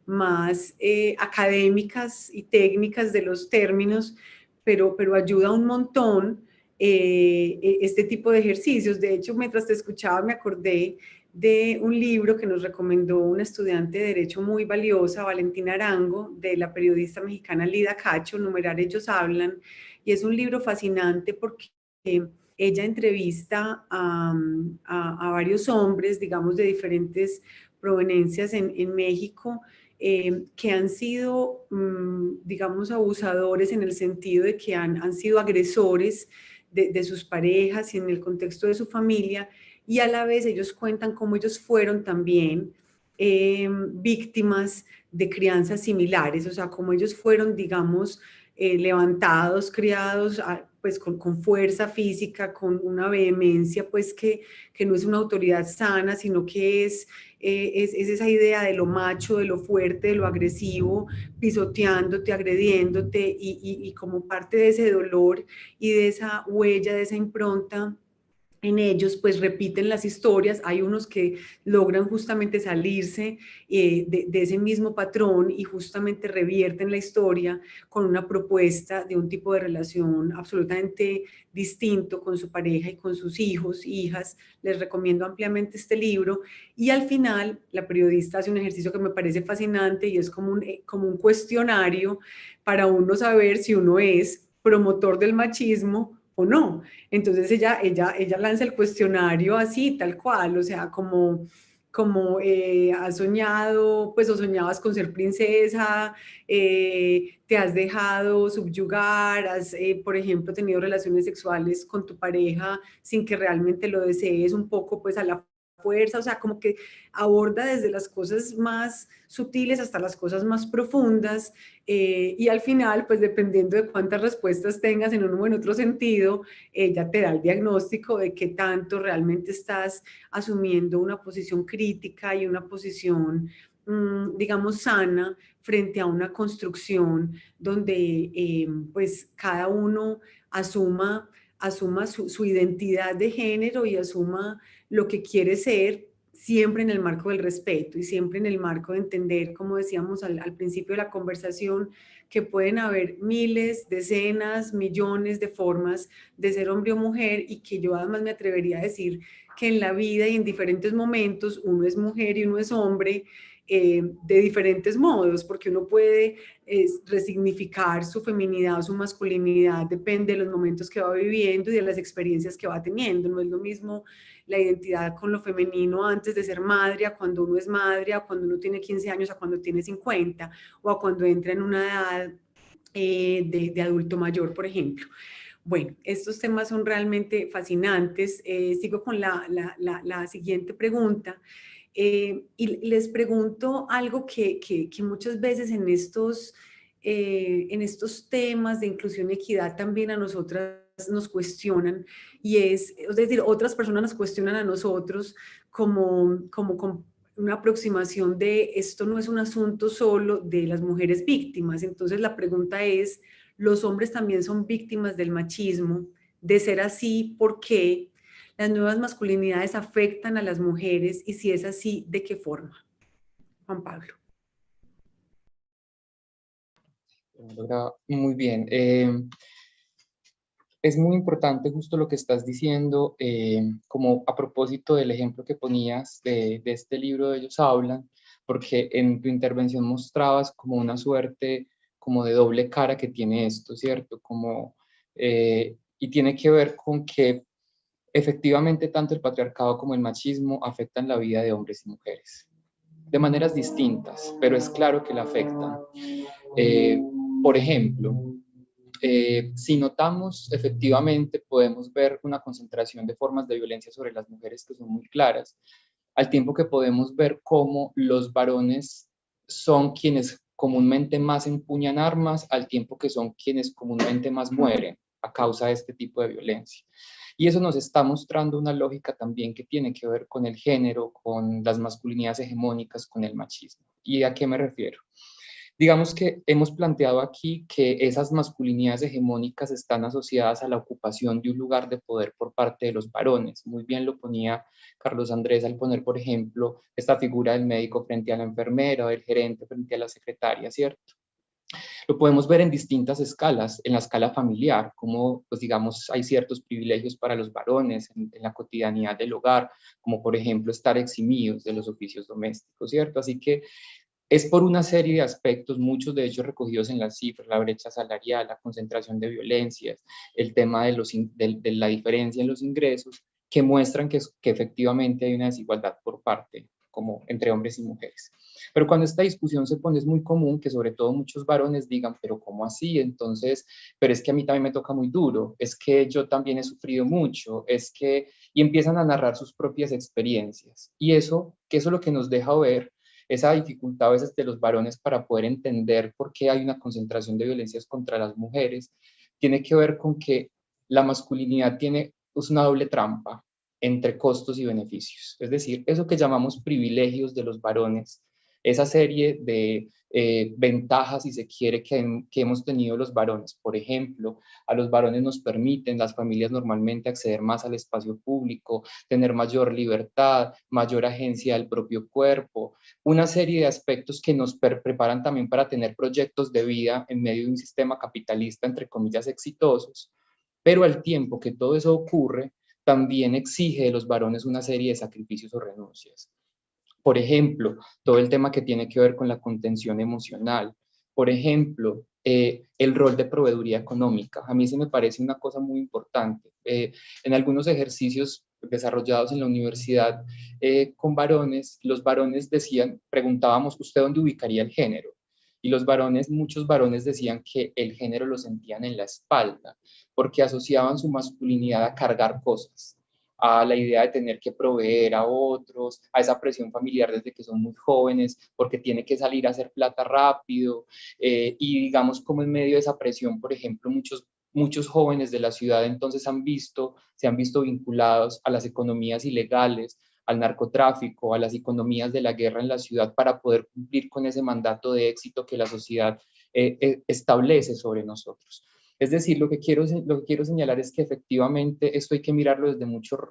más académicas y técnicas de los términos, pero ayuda un montón este tipo de ejercicios. De hecho, mientras te escuchaba me acordé de un libro que nos recomendó una estudiante de Derecho muy valiosa, Valentina Arango, de la periodista mexicana Lida Cacho, Numerar Ellos Hablan, y es un libro fascinante porque ella entrevista a varios hombres, digamos, de diferentes provenencias en México, que han sido, digamos, abusadores en el sentido de que han sido agresores de sus parejas y en el contexto de su familia, y a la vez ellos cuentan cómo ellos fueron también víctimas de crianzas similares, o sea, cómo ellos fueron, digamos, levantados, criados pues con fuerza física, con una vehemencia, pues que no es una autoridad sana, sino que es esa idea de lo macho, de lo fuerte, de lo agresivo, pisoteándote, agrediéndote, y como parte de ese dolor y de esa huella, de esa impronta, en ellos pues repiten las historias, hay unos que logran justamente salirse de ese mismo patrón y justamente revierten la historia con una propuesta de un tipo de relación absolutamente distinto con su pareja y con sus hijos, hijas. Les recomiendo ampliamente este libro y al final la periodista hace un ejercicio que me parece fascinante y es como un cuestionario para uno saber si uno es promotor del machismo o no. Entonces ella lanza el cuestionario así, tal cual, o sea, como has soñado, pues o soñabas con ser princesa, te has dejado subyugar, has, por ejemplo, tenido relaciones sexuales con tu pareja sin que realmente lo desees un poco, pues a la fuerza, o sea, como que aborda desde las cosas más sutiles hasta las cosas más profundas y al final, pues dependiendo de cuántas respuestas tengas en uno o en otro sentido, ella te da el diagnóstico de qué tanto realmente estás asumiendo una posición crítica y una posición, digamos, sana frente a una construcción donde pues cada uno asuma su identidad de género y asuma lo que quiere ser siempre en el marco del respeto y siempre en el marco de entender, como decíamos al principio de la conversación, que pueden haber miles, decenas, millones de formas de ser hombre o mujer y que yo además me atrevería a decir que en la vida y en diferentes momentos uno es mujer y uno es hombre de diferentes modos, porque uno puede resignificar su feminidad o su masculinidad, depende de los momentos que va viviendo y de las experiencias que va teniendo. No es lo mismo la identidad con lo femenino antes de ser madre, a cuando uno es madre, a cuando uno tiene 15 años, a cuando tiene 50, o a cuando entra en una edad de adulto mayor, por ejemplo. Bueno, estos temas son realmente fascinantes. Sigo con la siguiente pregunta. Y les pregunto algo que muchas veces en estos temas de inclusión y equidad también a nosotras nos cuestionan, y es decir, otras personas nos cuestionan a nosotros como una aproximación de esto no es un asunto solo de las mujeres víctimas. Entonces la pregunta es, ¿los hombres también son víctimas del machismo? De ser así, ¿por qué? ¿Las nuevas masculinidades afectan a las mujeres? Y si es así, ¿de qué forma? Juan Pablo. Muy bien. Es muy importante justo lo que estás diciendo, como a propósito del ejemplo que ponías de este libro de Ellos Hablan, porque en tu intervención mostrabas como una suerte como de doble cara que tiene esto, ¿cierto? Y tiene que ver con que efectivamente tanto el patriarcado como el machismo afectan la vida de hombres y mujeres, de maneras distintas, pero es claro que la afectan. Eh, por ejemplo, si notamos, efectivamente podemos ver una concentración de formas de violencia sobre las mujeres que son muy claras, al tiempo que podemos ver cómo los varones son quienes comúnmente más empuñan armas, al tiempo que son quienes comúnmente más mueren a causa de este tipo de violencia. Y eso nos está mostrando una lógica también que tiene que ver con el género, con las masculinidades hegemónicas, con el machismo. ¿Y a qué me refiero? Digamos que hemos planteado aquí que esas masculinidades hegemónicas están asociadas a la ocupación de un lugar de poder por parte de los varones. Muy bien lo ponía Carlos Andrés al poner, por ejemplo, esta figura del médico frente a la enfermera o del gerente frente a la secretaria, ¿cierto? Lo podemos ver en distintas escalas, en la escala familiar, como, pues digamos, hay ciertos privilegios para los varones en la cotidianidad del hogar, como por ejemplo estar eximidos de los oficios domésticos, ¿cierto? Así que es por una serie de aspectos, muchos de ellos recogidos en las cifras, la brecha salarial, la concentración de violencias, el tema de la diferencia en los ingresos, que muestran que efectivamente hay una desigualdad por parte, como entre hombres y mujeres. Pero cuando esta discusión se pone, es muy común que sobre todo muchos varones digan, pero ¿cómo así? Entonces, pero es que a mí también me toca muy duro, es que yo también he sufrido mucho, y empiezan a narrar sus propias experiencias. Y eso es lo que nos deja ver esa dificultad a veces de los varones para poder entender por qué hay una concentración de violencias contra las mujeres, tiene que ver con que la masculinidad es una doble trampa entre costos y beneficios. Es decir, eso que llamamos privilegios de los varones esa serie de ventajas, si se quiere, que hemos tenido los varones. Por ejemplo, a los varones nos permiten, las familias normalmente, acceder más al espacio público, tener mayor libertad, mayor agencia del propio cuerpo, una serie de aspectos que nos preparan también para tener proyectos de vida en medio de un sistema capitalista, entre comillas, exitosos. Pero al tiempo que todo eso ocurre, también exige de los varones una serie de sacrificios o renuncias. Por ejemplo, todo el tema que tiene que ver con la contención emocional. Por ejemplo, el rol de proveeduría económica. A mí se me parece una cosa muy importante. En algunos ejercicios desarrollados en la universidad con varones, los varones decían, preguntábamos, ¿usted dónde ubicaría el género? Y los varones, muchos varones decían que el género lo sentían en la espalda, porque asociaban su masculinidad a cargar cosas, a la idea de tener que proveer a otros, a esa presión familiar desde que son muy jóvenes, porque tiene que salir a hacer plata rápido, y digamos como en medio de esa presión, por ejemplo, muchos jóvenes de la ciudad entonces se han visto vinculados a las economías ilegales, al narcotráfico, a las economías de la guerra en la ciudad para poder cumplir con ese mandato de éxito que la sociedad establece sobre nosotros. Es decir, lo que quiero señalar es que efectivamente esto hay que mirarlo desde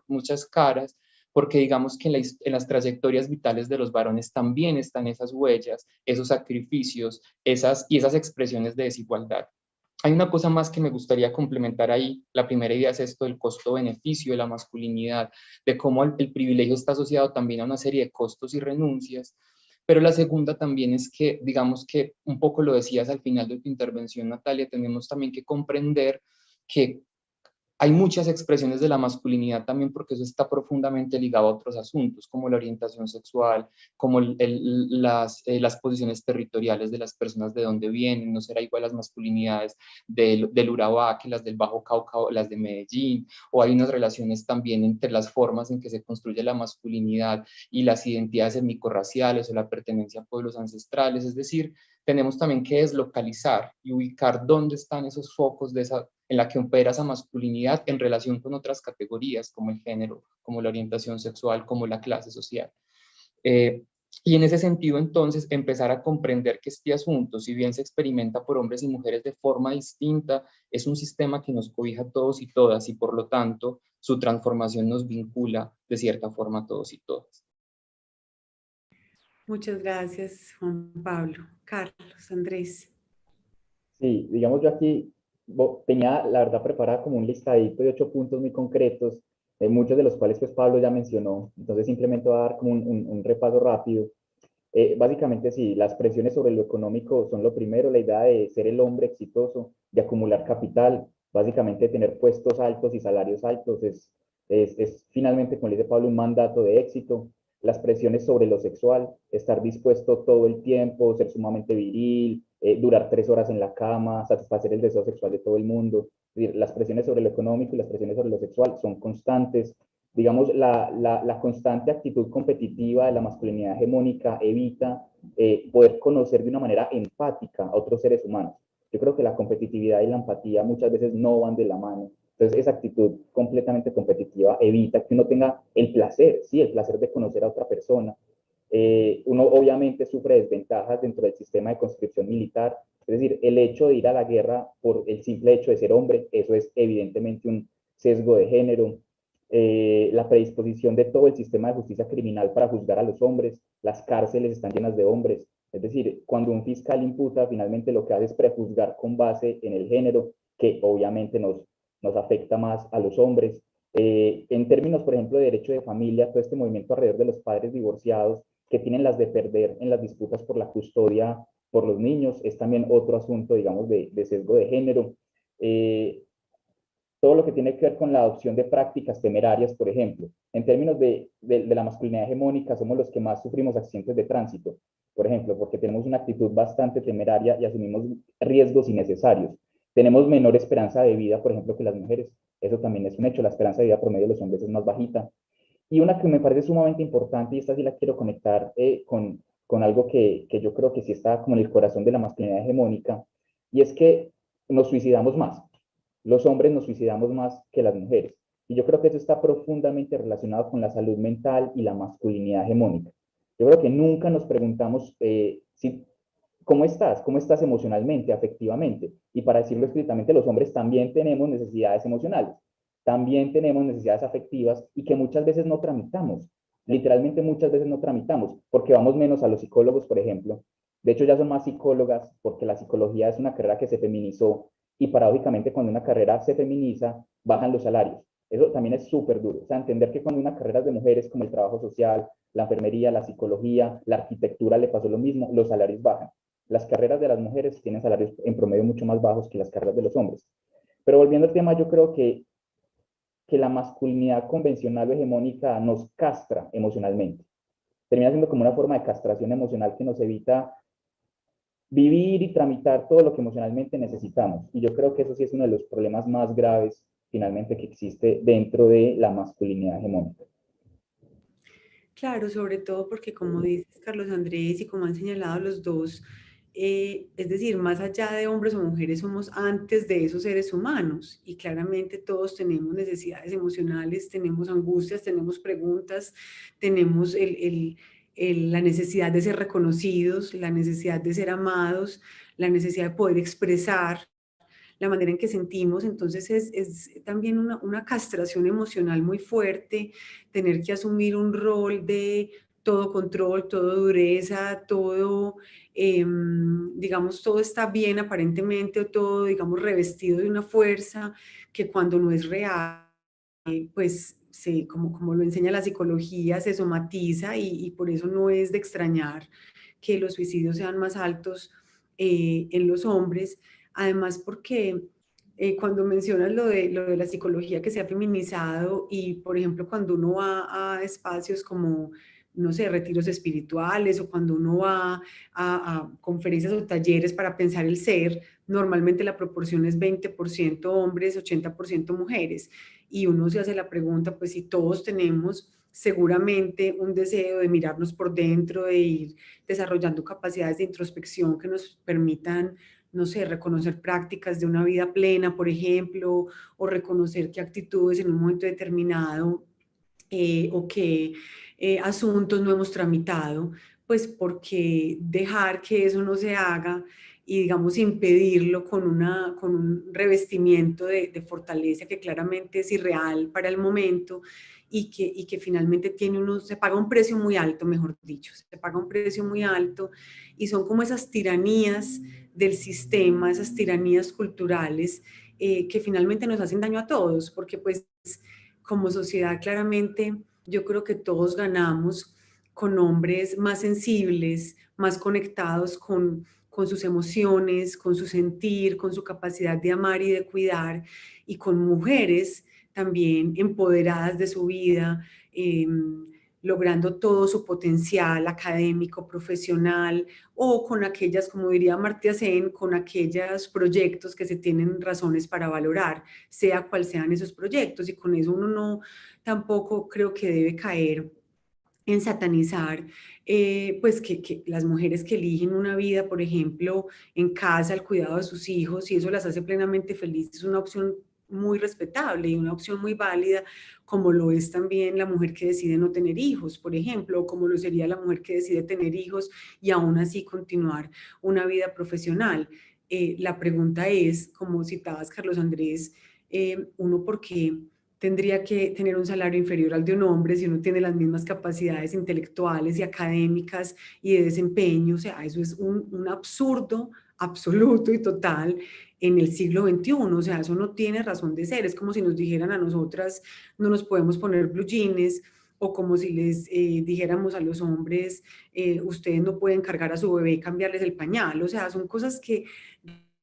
muchas caras, porque digamos que en las trayectorias vitales de los varones también están esas huellas, esos sacrificios, esas expresiones de desigualdad. Hay una cosa más que me gustaría complementar ahí. La primera idea es esto del costo-beneficio de la masculinidad, de cómo el privilegio está asociado también a una serie de costos y renuncias. Pero la segunda también es que, digamos que un poco lo decías al final de tu intervención, Natalia, tenemos también que comprender que hay muchas expresiones de la masculinidad también porque eso está profundamente ligado a otros asuntos, como la orientación sexual, como las posiciones territoriales de las personas de donde vienen. No será igual las masculinidades del Urabá que las del Bajo Cauca o las de Medellín, o hay unas relaciones también entre las formas en que se construye la masculinidad y las identidades etnicorraciales o la pertenencia a pueblos ancestrales. Es decir, tenemos también que deslocalizar y ubicar dónde están esos focos en la que opera esa masculinidad en relación con otras categorías como el género, como la orientación sexual, como la clase social. Y en ese sentido, entonces, empezar a comprender que este asunto, si bien se experimenta por hombres y mujeres de forma distinta, es un sistema que nos cobija a todos y todas y por lo tanto su transformación nos vincula de cierta forma a todos y todas. Muchas gracias, Juan Pablo. Carlos, Andrés. Sí, digamos yo aquí tenía la verdad preparada como un listadito de 8 puntos muy concretos, muchos de los cuales pues Pablo ya mencionó, entonces simplemente voy a dar como un repaso rápido. Básicamente sí, las presiones sobre lo económico son lo primero, la idea de ser el hombre exitoso, de acumular capital, básicamente tener puestos altos y salarios altos, es finalmente, como le dice Pablo, un mandato de éxito. Las presiones sobre lo sexual, estar dispuesto todo el tiempo, ser sumamente viril, durar 3 horas en la cama, satisfacer el deseo sexual de todo el mundo. Las presiones sobre lo económico y las presiones sobre lo sexual son constantes. Digamos, la constante actitud competitiva de la masculinidad hegemónica evita poder conocer de una manera empática a otros seres humanos. Yo creo que la competitividad y la empatía muchas veces no van de la mano. Entonces, esa actitud completamente competitiva evita que uno tenga el placer, sí, el placer de conocer a otra persona. Uno obviamente sufre desventajas dentro del sistema de conscripción militar. Es decir, el hecho de ir a la guerra por el simple hecho de ser hombre, eso es evidentemente un sesgo de género. La predisposición de todo el sistema de justicia criminal para juzgar a los hombres, las cárceles están llenas de hombres. Es decir, cuando un fiscal imputa, finalmente lo que hace es prejuzgar con base en el género, que obviamente nos afecta más a los hombres. En términos, por ejemplo, de derecho de familia, todo este movimiento alrededor de los padres divorciados que tienen las de perder en las disputas por la custodia por los niños, es también otro asunto, digamos, de sesgo de género. Todo lo que tiene que ver con la adopción de prácticas temerarias, por ejemplo. En términos de la masculinidad hegemónica, somos los que más sufrimos accidentes de tránsito, por ejemplo, porque tenemos una actitud bastante temeraria y asumimos riesgos innecesarios. Tenemos menor esperanza de vida, por ejemplo, que las mujeres. Eso también es un hecho. La esperanza de vida promedio de los hombres es más bajita. Y una que me parece sumamente importante, y esta sí la quiero conectar con algo que yo creo que sí está como en el corazón de la masculinidad hegemónica, y es que nos suicidamos más. Los hombres nos suicidamos más que las mujeres. Y yo creo que eso está profundamente relacionado con la salud mental y la masculinidad hegemónica. Yo creo que nunca nos preguntamos ¿cómo estás? ¿Cómo estás emocionalmente, afectivamente? Y para decirlo explícitamente, los hombres también tenemos necesidades emocionales, también tenemos necesidades afectivas y que muchas veces no tramitamos. Literalmente muchas veces no tramitamos, porque vamos menos a los psicólogos, por ejemplo. De hecho, ya son más psicólogas, porque la psicología es una carrera que se feminizó y paradójicamente cuando una carrera se feminiza, bajan los salarios. Eso también es súper duro. O sea, entender que cuando una carrera es de mujeres, como el trabajo social, la enfermería, la psicología, la arquitectura, le pasó lo mismo, los salarios bajan. Las carreras de las mujeres tienen salarios en promedio mucho más bajos que las carreras de los hombres. Pero volviendo al tema, yo creo que la masculinidad convencional o hegemónica nos castra emocionalmente. Termina siendo como una forma de castración emocional que nos evita vivir y tramitar todo lo que emocionalmente necesitamos. Y yo creo que eso sí es uno de los problemas más graves finalmente que existe dentro de la masculinidad hegemónica. Claro, sobre todo porque como dices Carlos Andrés y como han señalado los dos, es decir, más allá de hombres o mujeres, somos antes de esos seres humanos y claramente todos tenemos necesidades emocionales, tenemos angustias, tenemos preguntas, tenemos la necesidad de ser reconocidos, la necesidad de ser amados, la necesidad de poder expresar la manera en que sentimos, entonces es también una castración emocional muy fuerte, tener que asumir un rol de todo control, todo dureza, todo, digamos, todo está bien aparentemente, o todo, digamos, revestido de una fuerza que cuando no es real, pues como lo enseña la psicología, se somatiza y por eso no es de extrañar que los suicidios sean más altos en los hombres. Además, porque cuando mencionas lo de la psicología que se ha feminizado y, por ejemplo, cuando uno va a espacios como, no sé, retiros espirituales o cuando uno va a conferencias o talleres para pensar el ser, normalmente la proporción es 20% hombres, 80% mujeres. Y uno se hace la pregunta, pues si todos tenemos seguramente un deseo de mirarnos por dentro, de ir desarrollando capacidades de introspección que nos permitan, no sé, reconocer prácticas de una vida plena, por ejemplo, o reconocer qué actitudes en un momento determinado o qué asuntos no hemos tramitado, pues porque dejar que eso no se haga y digamos impedirlo con un revestimiento de fortaleza que claramente es irreal para el momento y que finalmente se paga un precio muy alto, mejor dicho, se paga un precio muy alto y son como esas tiranías del sistema, esas tiranías culturales que finalmente nos hacen daño a todos, porque pues como sociedad claramente yo creo que todos ganamos con hombres más sensibles, más conectados con sus emociones, con su sentir, con su capacidad de amar y de cuidar, y con mujeres también empoderadas de su vida, logrando todo su potencial académico, profesional, o con aquellas, como diría Amartya Sen, con aquellos proyectos que se tienen razones para valorar, sea cual sean esos proyectos, y con eso uno no tampoco creo que debe caer en satanizar, pues que las mujeres que eligen una vida, por ejemplo, en casa, al cuidado de sus hijos, y eso las hace plenamente felices, es una opción muy respetable y una opción muy válida, como lo es también la mujer que decide no tener hijos, por ejemplo, o como lo sería la mujer que decide tener hijos y aún así continuar una vida profesional. La pregunta es, como citabas Carlos Andrés, uno por qué tendría que tener un salario inferior al de un hombre si uno tiene las mismas capacidades intelectuales y académicas y de desempeño. O sea, eso es un absurdo absoluto y total en el siglo XXI. O sea, eso no tiene razón de ser. Es como si nos dijeran a nosotras, no nos podemos poner blue jeans, o como si les dijéramos a los hombres, ustedes no pueden cargar a su bebé y cambiarles el pañal. O sea, son cosas que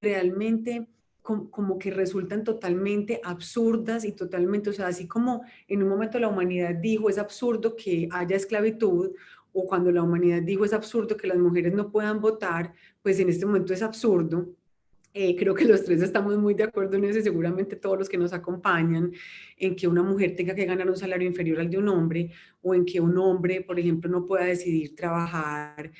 realmente como que resultan totalmente absurdas y totalmente, o sea, así como en un momento la humanidad dijo es absurdo que haya esclavitud, o cuando la humanidad dijo es absurdo que las mujeres no puedan votar, pues en este momento es absurdo. Creo que los tres estamos muy de acuerdo en eso y seguramente todos los que nos acompañan, en que una mujer tenga que ganar un salario inferior al de un hombre, o en que un hombre, por ejemplo, no pueda decidir trabajar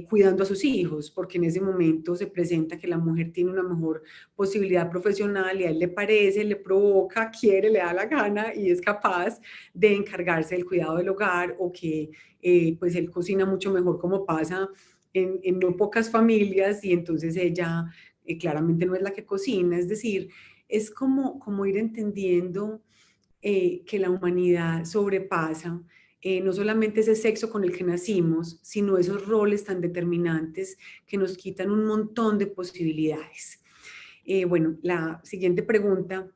cuidando a sus hijos, porque en ese momento se presenta que la mujer tiene una mejor posibilidad profesional y a él le parece, le provoca, quiere, le da la gana y es capaz de encargarse del cuidado del hogar, o que pues él cocina mucho mejor, como pasa en no pocas familias, y entonces ella claramente no es la que cocina. Es decir, es como ir entendiendo que la humanidad sobrepasa no solamente ese sexo con el que nacimos, sino esos roles tan determinantes que nos quitan un montón de posibilidades. Bueno, la siguiente pregunta: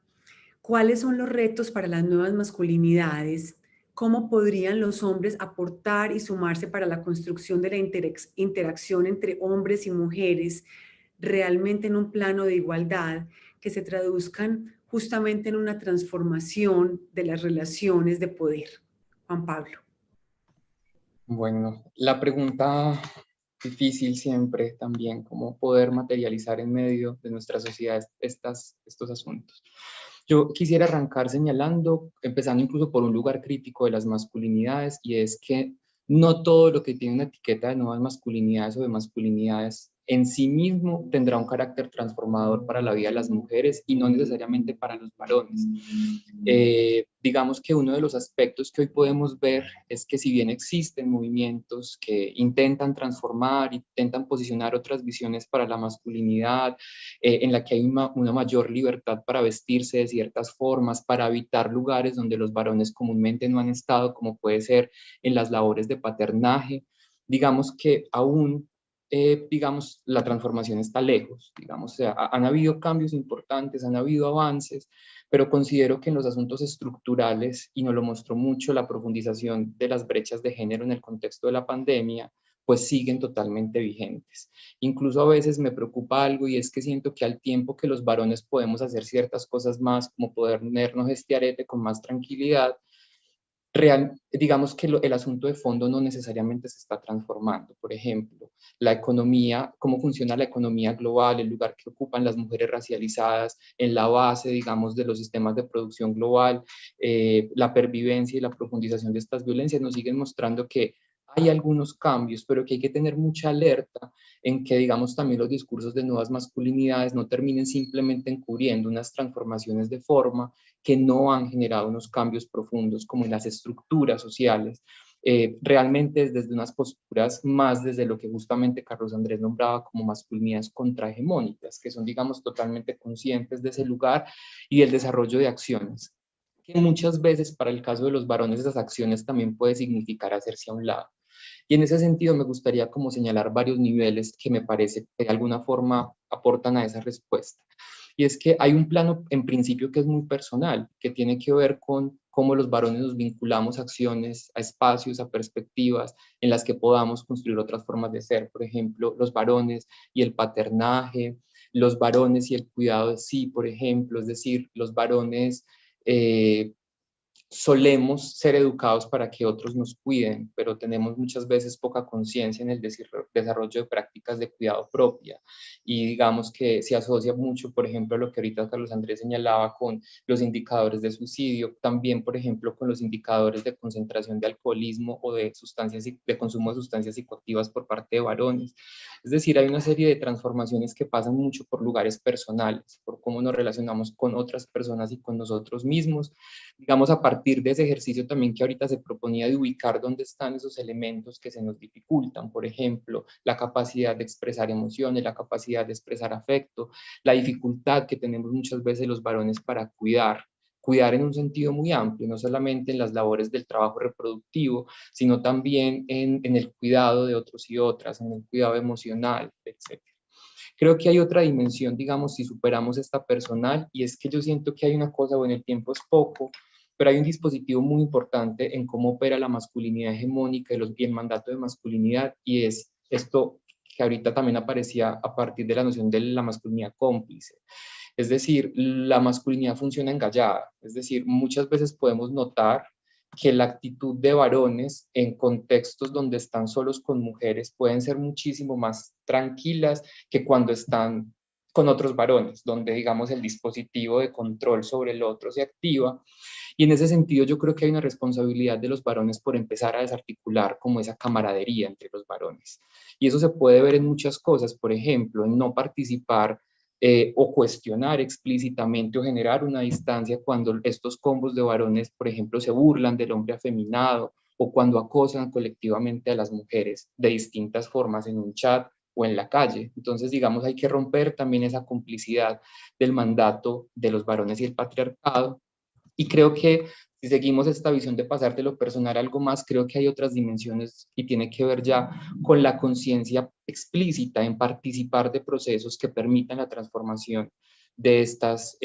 ¿cuáles son los retos para las nuevas masculinidades? ¿Cómo podrían los hombres aportar y sumarse para la construcción de la interacción entre hombres y mujeres realmente en un plano de igualdad, que se traduzcan justamente en una transformación de las relaciones de poder? Juan Pablo. Bueno, la pregunta difícil siempre también, cómo poder materializar en medio de nuestra sociedad estos asuntos. Yo quisiera arrancar señalando, empezando incluso por un lugar crítico de las masculinidades, y es que no todo lo que tiene una etiqueta de nuevas masculinidades o de masculinidades en sí mismo tendrá un carácter transformador para la vida de las mujeres y no necesariamente para los varones. Digamos que uno de los aspectos que hoy podemos ver es que si bien existen movimientos que intentan transformar, intentan posicionar otras visiones para la masculinidad, en la que hay una mayor libertad para vestirse de ciertas formas, para habitar lugares donde los varones comúnmente no han estado, como puede ser en las labores de paternaje, digamos que aún digamos, la transformación está lejos, digamos, o sea, han habido cambios importantes, han habido avances, pero considero que en los asuntos estructurales, y nos lo mostró mucho la profundización de las brechas de género en el contexto de la pandemia, pues siguen totalmente vigentes. Incluso a veces me preocupa algo, y es que siento que al tiempo que los varones podemos hacer ciertas cosas más, como ponernos este arete con más tranquilidad, digamos que el asunto de fondo no necesariamente se está transformando. Por ejemplo, la economía, cómo funciona la economía global, el lugar que ocupan las mujeres racializadas en la base, digamos, de los sistemas de producción global, la pervivencia y la profundización de estas violencias nos siguen mostrando que hay algunos cambios, pero que hay que tener mucha alerta en que, digamos, también los discursos de nuevas masculinidades no terminen simplemente encubriendo unas transformaciones de forma que no han generado unos cambios profundos como en las estructuras sociales, realmente desde unas posturas más desde lo que justamente Carlos Andrés nombraba como masculinidades contrahegemónicas, que son, digamos, totalmente conscientes de ese lugar y el desarrollo de acciones, que muchas veces para el caso de los varones esas acciones también puede significar hacerse a un lado. Y en ese sentido me gustaría como señalar varios niveles que me parece que de alguna forma aportan a esa respuesta. Y es que hay un plano en principio que es muy personal, que tiene que ver con cómo los varones nos vinculamos a acciones, a espacios, a perspectivas en las que podamos construir otras formas de ser. Por ejemplo, los varones y el paternaje, los varones y el cuidado de sí, por ejemplo, es decir, los varones solemos ser educados para que otros nos cuiden, pero tenemos muchas veces poca conciencia en el desarrollo de prácticas de cuidado propia. Y digamos que se asocia mucho, por ejemplo, a lo que ahorita Carlos Andrés señalaba con los indicadores de suicidio, también, por ejemplo, con los indicadores de concentración de alcoholismo o de consumo de sustancias psicoactivas por parte de varones. Es decir, hay una serie de transformaciones que pasan mucho por lugares personales, por cómo nos relacionamos con otras personas y con nosotros mismos, digamos, a partir de ese ejercicio también que ahorita se proponía de ubicar dónde están esos elementos que se nos dificultan, por ejemplo, la capacidad de expresar emociones, la capacidad de expresar afecto, la dificultad que tenemos muchas veces los varones para cuidar en un sentido muy amplio, no solamente en las labores del trabajo reproductivo, sino también en el cuidado de otros y otras, en el cuidado emocional, etc. Creo que hay otra dimensión, digamos, si superamos esta personal, y es que yo siento que hay una cosa, bueno, el tiempo es poco, pero hay un dispositivo muy importante en cómo opera la masculinidad hegemónica y el mandato de masculinidad, y es esto que ahorita también aparecía a partir de la noción de la masculinidad cómplice. Es decir, la masculinidad funciona engallada, es decir, muchas veces podemos notar que la actitud de varones en contextos donde están solos con mujeres pueden ser muchísimo más tranquilas que cuando están con otros varones, donde, digamos, el dispositivo de control sobre el otro se activa. Y en ese sentido yo creo que hay una responsabilidad de los varones por empezar a desarticular como esa camaradería entre los varones. Y eso se puede ver en muchas cosas, por ejemplo, en no participar o cuestionar explícitamente o generar una distancia cuando estos combos de varones, por ejemplo, se burlan del hombre afeminado o cuando acosan colectivamente a las mujeres de distintas formas en un chat o en la calle. Entonces, digamos, hay que romper también esa complicidad del mandato de los varones y el patriarcado. Y creo que si seguimos esta visión de pasar de lo personal a algo más, creo que hay otras dimensiones y tiene que ver ya con la conciencia explícita en participar de procesos que permitan la transformación de estas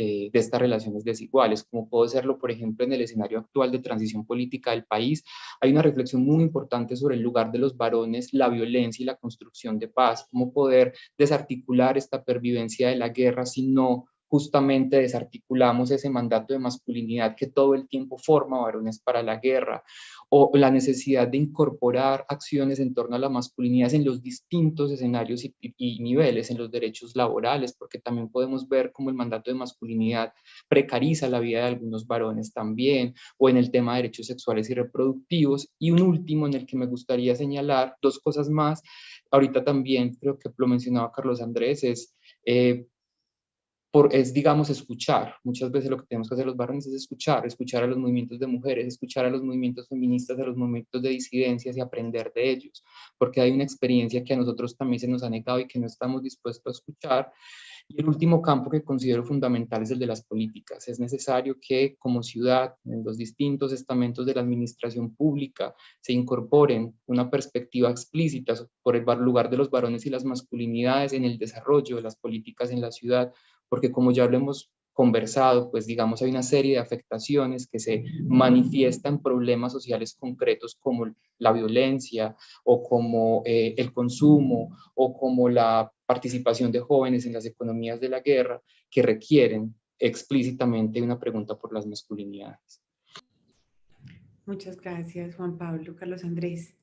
relaciones desiguales, como puede serlo, por ejemplo, en el escenario actual de transición política del país. Hay una reflexión muy importante sobre el lugar de los varones, la violencia y la construcción de paz, cómo poder desarticular esta pervivencia de la guerra si no justamente desarticulamos ese mandato de masculinidad que todo el tiempo forma varones para la guerra, o la necesidad de incorporar acciones en torno a la masculinidad en los distintos escenarios y niveles, en los derechos laborales, porque también podemos ver cómo el mandato de masculinidad precariza la vida de algunos varones también, o en el tema de derechos sexuales y reproductivos. Y un último en el que me gustaría señalar dos cosas más, ahorita también creo que lo mencionaba Carlos Andrés, es, digamos, escuchar. Muchas veces lo que tenemos que hacer los varones es escuchar, escuchar a los movimientos de mujeres, escuchar a los movimientos feministas, a los movimientos de disidencias y aprender de ellos, porque hay una experiencia que a nosotros también se nos ha negado y que no estamos dispuestos a escuchar. Y el último campo que considero fundamental es el de las políticas. Es necesario que como ciudad, en los distintos estamentos de la administración pública, se incorporen una perspectiva explícita por el lugar de los varones y las masculinidades en el desarrollo de las políticas en la ciudad, porque como ya lo hemos conversado, pues digamos hay una serie de afectaciones que se manifiestan problemas sociales concretos como la violencia o como el consumo o como la participación de jóvenes en las economías de la guerra que requieren explícitamente una pregunta por las masculinidades. Muchas gracias, Juan Pablo. Carlos Andrés.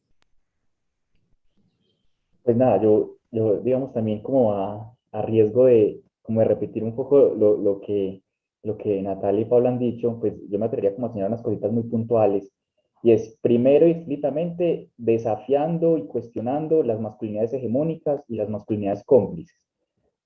Pues nada, yo digamos también como a riesgo de, como de repetir un poco lo que Natalia y Pablo han dicho, pues yo me atrevería como a señalar unas cositas muy puntuales. Y es primero y explícitamente desafiando y cuestionando las masculinidades hegemónicas y las masculinidades cómplices.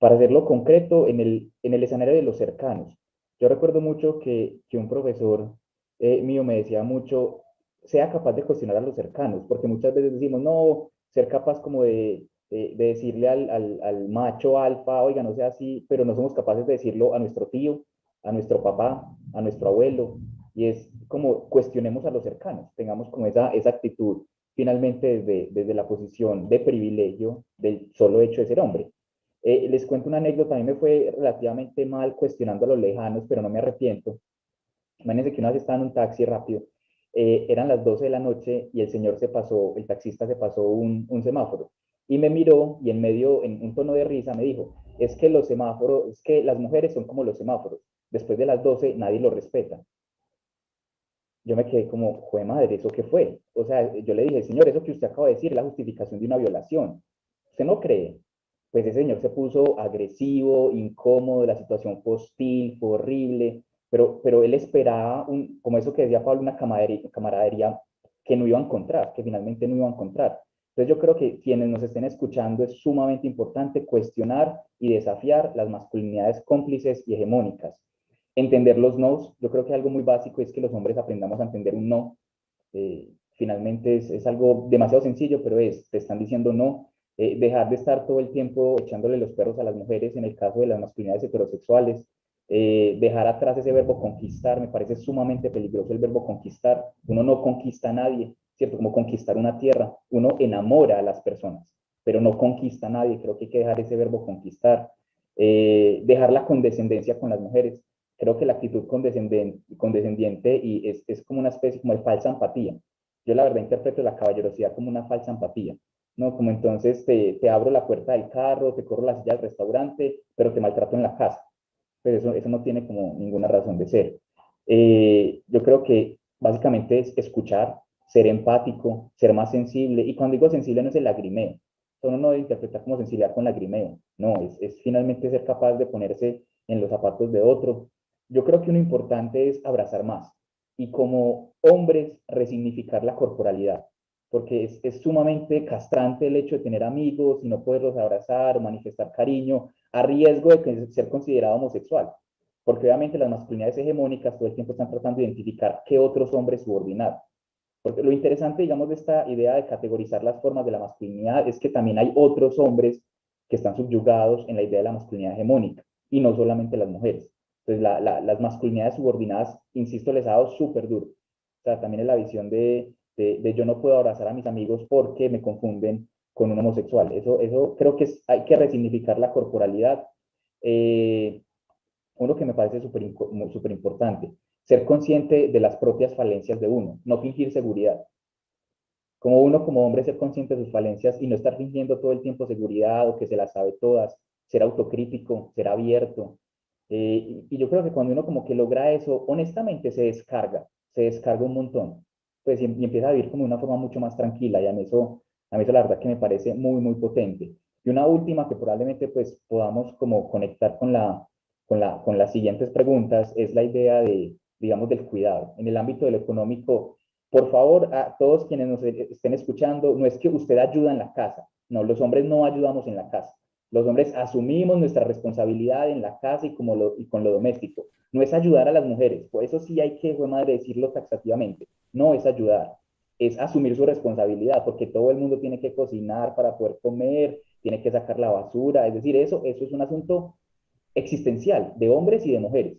Para hacerlo concreto, en el escenario de los cercanos. Yo recuerdo mucho que un profesor mío me decía mucho, sea capaz de cuestionar a los cercanos, porque muchas veces decimos, no, ser capaz como de decirle al macho alfa, oiga, no sea así, pero no somos capaces de decirlo a nuestro tío, a nuestro papá, a nuestro abuelo, y es como cuestionemos a los cercanos, tengamos como esa actitud finalmente desde la posición de privilegio del solo hecho de ser hombre. Les cuento una anécdota, a mí me fue relativamente mal cuestionando a los lejanos, pero no me arrepiento. Imagínense que una vez estaba en un taxi rápido, eran las 12 de la noche y el señor se pasó, el taxista se pasó un semáforo y me miró y en medio, en un tono de risa, me dijo, es que los semáforos, es que las mujeres son como los semáforos, después de las 12 nadie los respeta. Yo me quedé como, jue madre, ¿eso qué fue? O sea, yo le dije, señor, eso que usted acaba de decir es la justificación de una violación. ¿Usted no cree? Pues ese señor se puso agresivo, incómodo, la situación fue hostil, fue horrible, pero él esperaba, como eso que decía Pablo, una camaradería que no iba a encontrar, que finalmente no iba a encontrar. Entonces yo creo que quienes nos estén escuchando es sumamente importante cuestionar y desafiar las masculinidades cómplices y hegemónicas. Entender los nos, yo creo que algo muy básico es que los hombres aprendamos a entender un no. Finalmente es algo demasiado sencillo, pero te están diciendo no. Dejar de estar todo el tiempo echándole los perros a las mujeres en el caso de las masculinidades heterosexuales. Dejar atrás ese verbo conquistar, me parece sumamente peligroso el verbo conquistar. Uno no conquista a nadie, ¿cierto? Como conquistar una tierra. Uno enamora a las personas, pero no conquista a nadie. Creo que hay que dejar ese verbo conquistar. Dejar la condescendencia con las mujeres. Creo que la actitud condescendiente y es como una especie como de falsa empatía. Yo la verdad interpreto la caballerosidad como una falsa empatía, ¿no? Como entonces te abro la puerta del carro, te corro la silla del restaurante, pero te maltrato en la casa. Pero eso no tiene como ninguna razón de ser. Yo creo que básicamente es escuchar, ser empático, ser más sensible. Y cuando digo sensible no es el lagrimeo. uno no debe interpretar como sensibilidad con lagrimeo, no, es finalmente ser capaz de ponerse en los zapatos de otro. Yo creo que lo importante es abrazar más y como hombres resignificar la corporalidad, porque es sumamente castrante el hecho de tener amigos y no poderlos abrazar o manifestar cariño a riesgo de ser considerado homosexual, porque obviamente las masculinidades hegemónicas todo el tiempo están tratando de identificar qué otros hombres subordinar. Porque lo interesante, digamos, de esta idea de categorizar las formas de la masculinidad es que también hay otros hombres que están subyugados en la idea de la masculinidad hegemónica, y no solamente las mujeres. Entonces, las masculinidades subordinadas, insisto, les ha dado súper duro. O sea, también es la visión de yo no puedo abrazar a mis amigos porque me confunden con un homosexual. Eso creo que hay que resignificar la corporalidad. Uno que me parece súper importante, ser consciente de las propias falencias de uno, no fingir seguridad. Como uno como hombre ser consciente de sus falencias y no estar fingiendo todo el tiempo seguridad o que se las sabe todas, ser autocrítico, ser abierto. Y yo creo que cuando uno como que logra eso, honestamente se descarga un montón, pues y empieza a vivir como de una forma mucho más tranquila, y a mí eso la verdad que me parece muy, muy potente. Y una última que probablemente pues podamos como conectar con las siguientes preguntas es la idea de, digamos, del cuidado. En el ámbito del económico, por favor, a todos quienes nos estén escuchando, no es que usted ayuda en la casa, no, los hombres no ayudamos en la casa. Los hombres asumimos nuestra responsabilidad en la casa y con lo doméstico. No es ayudar a las mujeres, por eso sí hay que, fue madre, decirlo taxativamente. No es ayudar, es asumir su responsabilidad, porque todo el mundo tiene que cocinar para poder comer, tiene que sacar la basura, es decir, eso es un asunto existencial de hombres y de mujeres.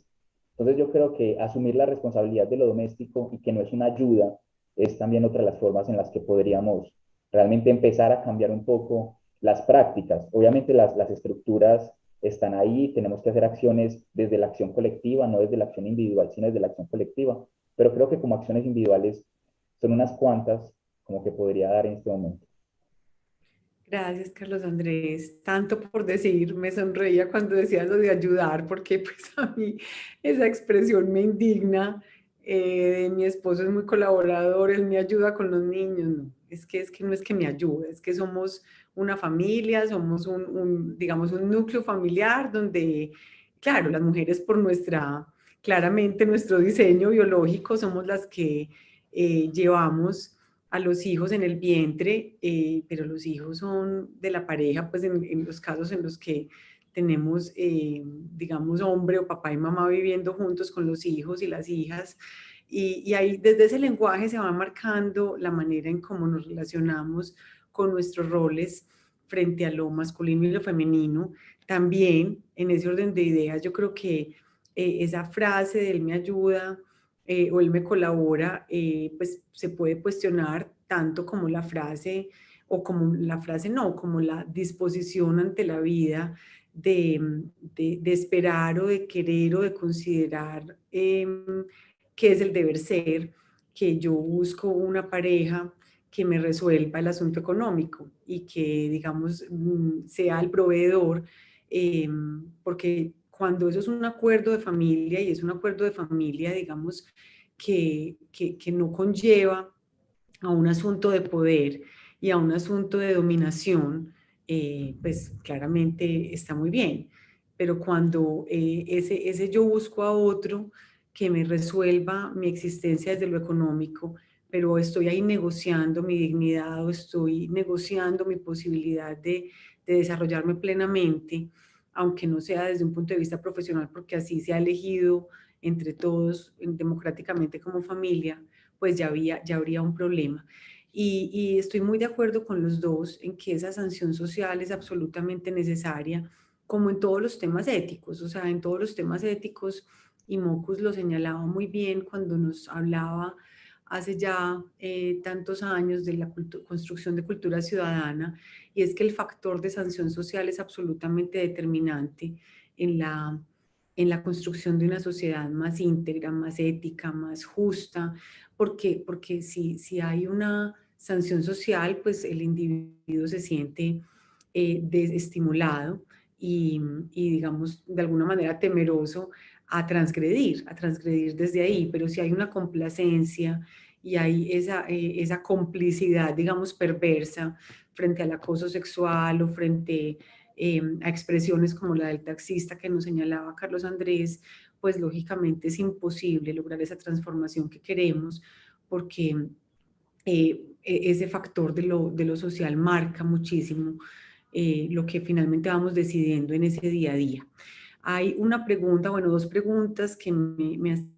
Entonces yo creo que asumir la responsabilidad de lo doméstico y que no es una ayuda es también otra de las formas en las que podríamos realmente empezar a cambiar un poco las prácticas. Obviamente las estructuras están ahí, tenemos que hacer acciones desde la acción colectiva, no desde la acción individual, sino desde la acción colectiva, pero creo que como acciones individuales son unas cuantas como que podría dar en este momento. Gracias, Carlos Andrés. Tanto por decir, me sonreía cuando decías lo de ayudar, porque pues a mí esa expresión me indigna. Mi esposo es muy colaborador, él me ayuda con los niños. No, es que no es que me ayude, es que somos una familia, somos digamos, un núcleo familiar donde, claro, las mujeres por claramente nuestro diseño biológico somos las que llevamos a los hijos en el vientre, pero los hijos son de la pareja, pues en los casos en los que tenemos, digamos, hombre o papá y mamá viviendo juntos con los hijos y las hijas, y ahí desde ese lenguaje se va marcando la manera en cómo nos relacionamos con nuestros roles frente a lo masculino y lo femenino. También en ese orden de ideas yo creo que esa frase de él me ayuda, o él me colabora, pues se puede cuestionar tanto como la frase, o como la frase no, como la disposición ante la vida de esperar o de querer o de considerar qué es el deber ser, que yo busco una pareja que me resuelva el asunto económico y que, digamos, sea el proveedor, porque cuando eso es un acuerdo de familia y es un acuerdo de familia, digamos, que no conlleva a un asunto de poder y a un asunto de dominación, pues claramente está muy bien. Pero cuando ese yo busco a otro que me resuelva mi existencia desde lo económico, pero estoy ahí negociando mi dignidad o estoy negociando mi posibilidad de desarrollarme plenamente, aunque no sea desde un punto de vista profesional, porque así se ha elegido entre todos democráticamente como familia, pues ya habría un problema. Y estoy muy de acuerdo con los dos en que esa sanción social es absolutamente necesaria, como en todos los temas éticos, o sea, en todos los temas éticos, y Mocus lo señalaba muy bien cuando nos hablaba hace ya tantos años de la construcción de cultura ciudadana, y es que el factor de sanción social es absolutamente determinante en la construcción de una sociedad más íntegra, más ética, más justa, porque si hay una sanción social, pues el individuo se siente desestimulado y, digamos, de alguna manera temeroso a transgredir desde ahí, pero si hay una complacencia y hay esa complicidad, digamos, perversa frente al acoso sexual o frente a expresiones como la del taxista que nos señalaba Carlos Andrés, pues lógicamente es imposible lograr esa transformación que queremos porque ese factor de lo social marca muchísimo lo que finalmente vamos decidiendo en ese día a día. Hay una pregunta, bueno, dos preguntas que me hacen,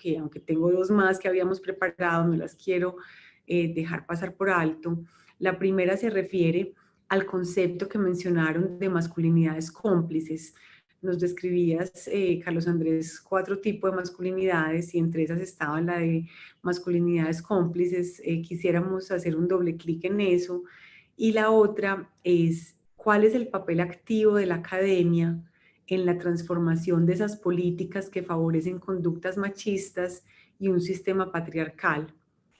que aunque tengo dos más que habíamos preparado, no las quiero dejar pasar por alto. La primera se refiere al concepto que mencionaron de masculinidades cómplices. Nos describías, Carlos Andrés, 4 tipos de masculinidades y entre esas estaba la de masculinidades cómplices. Quisiéramos hacer un doble clic en eso. Y la otra es, ¿cuál es el papel activo de la academia en la transformación de esas políticas que favorecen conductas machistas y un sistema patriarcal?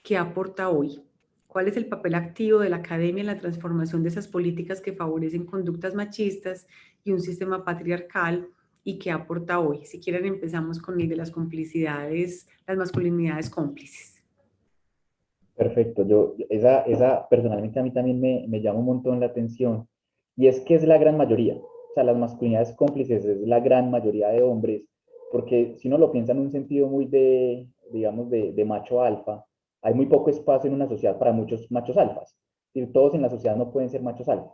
¿Qué aporta hoy? ¿Cuál es el papel activo de la academia en la transformación de esas políticas que favorecen conductas machistas y un sistema patriarcal? ¿Y qué aporta hoy? Si quieren empezamos con el de las complicidades, las masculinidades cómplices. Perfecto, esa personalmente a mí también me llama un montón la atención, y es que es la gran mayoría, o sea, las masculinidades cómplices es la gran mayoría de hombres, porque si uno lo piensa en un sentido muy de, digamos, de macho alfa, hay muy poco espacio en una sociedad para muchos machos alfas, y todos en la sociedad no pueden ser machos alfas.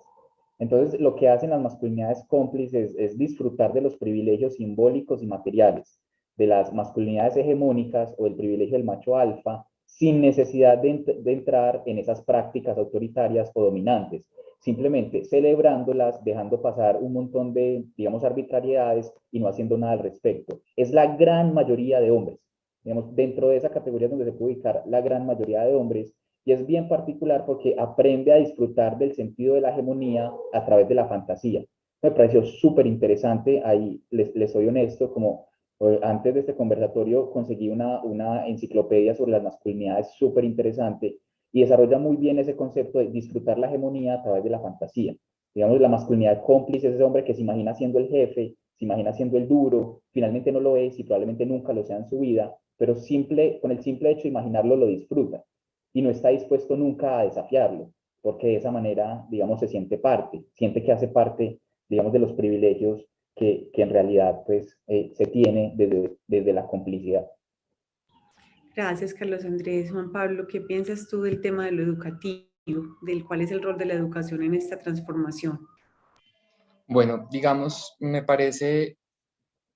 Entonces, lo que hacen las masculinidades cómplices es disfrutar de los privilegios simbólicos y materiales de las masculinidades hegemónicas o el privilegio del macho alfa, sin necesidad de entrar en esas prácticas autoritarias o dominantes, simplemente celebrándolas, dejando pasar un montón de, digamos, arbitrariedades y no haciendo nada al respecto. Es la gran mayoría de hombres. Digamos, dentro de esa categoría donde se puede ubicar la gran mayoría de hombres, y es bien particular porque aprende a disfrutar del sentido de la hegemonía a través de la fantasía. Me pareció súper interesante, ahí les soy honesto, como antes de este conversatorio conseguí una enciclopedia sobre las masculinidades súper interesante y desarrolla muy bien ese concepto de disfrutar la hegemonía a través de la fantasía. Digamos, la masculinidad cómplice es ese hombre que se imagina siendo el jefe, se imagina siendo el duro, finalmente no lo es y probablemente nunca lo sea en su vida, pero con el simple hecho de imaginarlo lo disfruta y no está dispuesto nunca a desafiarlo, porque de esa manera, digamos, se siente parte, siente que hace parte, digamos, de los privilegios que en realidad pues se tiene desde la complicidad. Gracias, Carlos Andrés. Juan Pablo, ¿qué piensas tú del tema de lo educativo, del cuál es el rol de la educación en esta transformación? Bueno, digamos, me parece,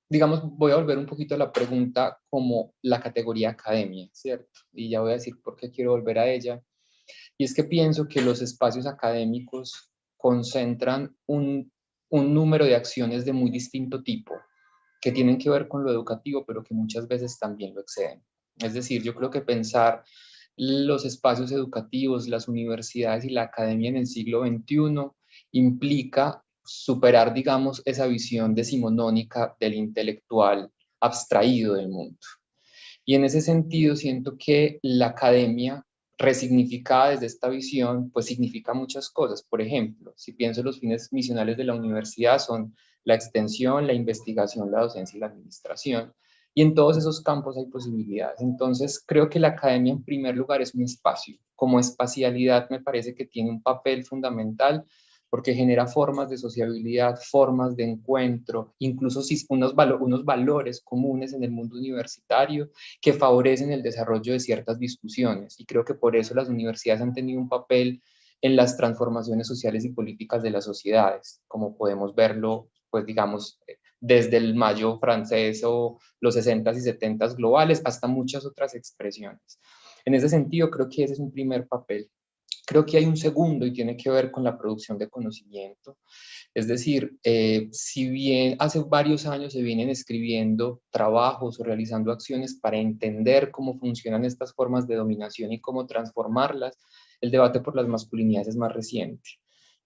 digamos, voy a volver un poquito a la pregunta como la categoría academia, ¿cierto? Y ya voy a decir por qué quiero volver a ella. Y es que pienso que los espacios académicos concentran un número de acciones de muy distinto tipo, que tienen que ver con lo educativo, pero que muchas veces también lo exceden. Es decir, yo creo que pensar los espacios educativos, las universidades y la academia en el siglo XXI implica superar, digamos, esa visión decimonónica del intelectual abstraído del mundo. Y en ese sentido siento que la academia resignificada desde esta visión, pues significa muchas cosas. Por ejemplo, si pienso en los fines misionales de la universidad son la extensión, la investigación, la docencia y la administración. Y en todos esos campos hay posibilidades. Entonces, creo que la academia en primer lugar es un espacio. Como espacialidad me parece que tiene un papel fundamental porque genera formas de sociabilidad, formas de encuentro, incluso unos valores comunes en el mundo universitario que favorecen el desarrollo de ciertas discusiones. Y creo que por eso las universidades han tenido un papel en las transformaciones sociales y políticas de las sociedades, como podemos verlo, pues digamos, desde el mayo francés o los 60s y 70s globales hasta muchas otras expresiones. En ese sentido, creo que ese es un primer papel. Creo que hay un segundo y tiene que ver con la producción de conocimiento. Es decir, si bien hace varios años se vienen escribiendo trabajos o realizando acciones para entender cómo funcionan estas formas de dominación y cómo transformarlas, el debate por las masculinidades es más reciente.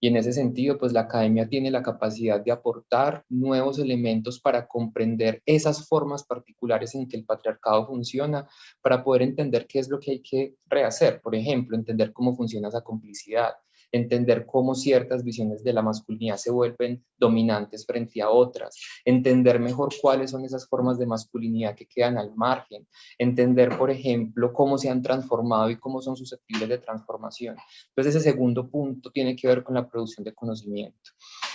Y en ese sentido, pues la academia tiene la capacidad de aportar nuevos elementos para comprender esas formas particulares en que el patriarcado funciona, para poder entender qué es lo que hay que rehacer. Por ejemplo, entender cómo funciona esa complicidad, entender cómo ciertas visiones de la masculinidad se vuelven dominantes frente a otras, entender mejor cuáles son esas formas de masculinidad que quedan al margen, entender, por ejemplo, cómo se han transformado y cómo son susceptibles de transformación. Entonces, ese segundo punto tiene que ver con la producción de conocimiento.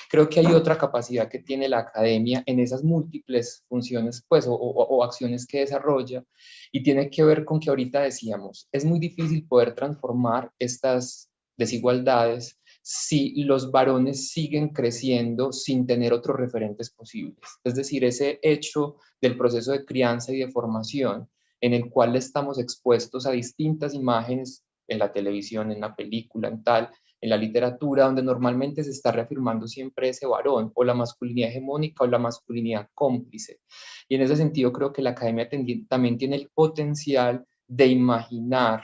Creo que hay otra capacidad que tiene la academia en esas múltiples funciones, pues, o acciones que desarrolla, y tiene que ver con que ahorita decíamos, es muy difícil poder transformar estas desigualdades si los varones siguen creciendo sin tener otros referentes posibles. Es decir, ese hecho del proceso de crianza y de formación en el cual estamos expuestos a distintas imágenes en la televisión, en la película, en la literatura, donde normalmente se está reafirmando siempre ese varón, o la masculinidad hegemónica o la masculinidad cómplice. Y en ese sentido creo que la academia también tiene el potencial de imaginar,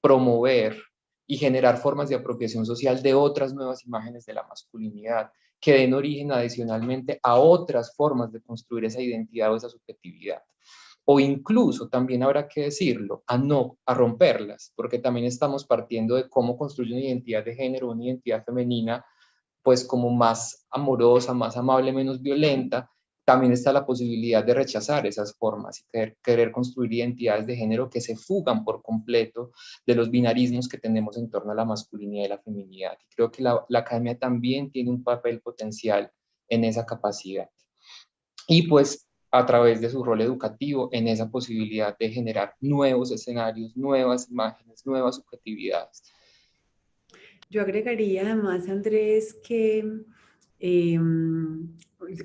promover y generar formas de apropiación social de otras nuevas imágenes de la masculinidad, que den origen adicionalmente a otras formas de construir esa identidad o esa subjetividad. O incluso, también habrá que decirlo, a romperlas, porque también estamos partiendo de cómo construir una identidad de género, una identidad femenina, pues como más amorosa, más amable, menos violenta. También está la posibilidad de rechazar esas formas y querer construir identidades de género que se fugan por completo de los binarismos que tenemos en torno a la masculinidad y la feminidad. Y creo que la academia también tiene un papel potencial en esa capacidad. Y pues a través de su rol educativo en esa posibilidad de generar nuevos escenarios, nuevas imágenes, nuevas subjetividades. Yo agregaría además, Andrés, que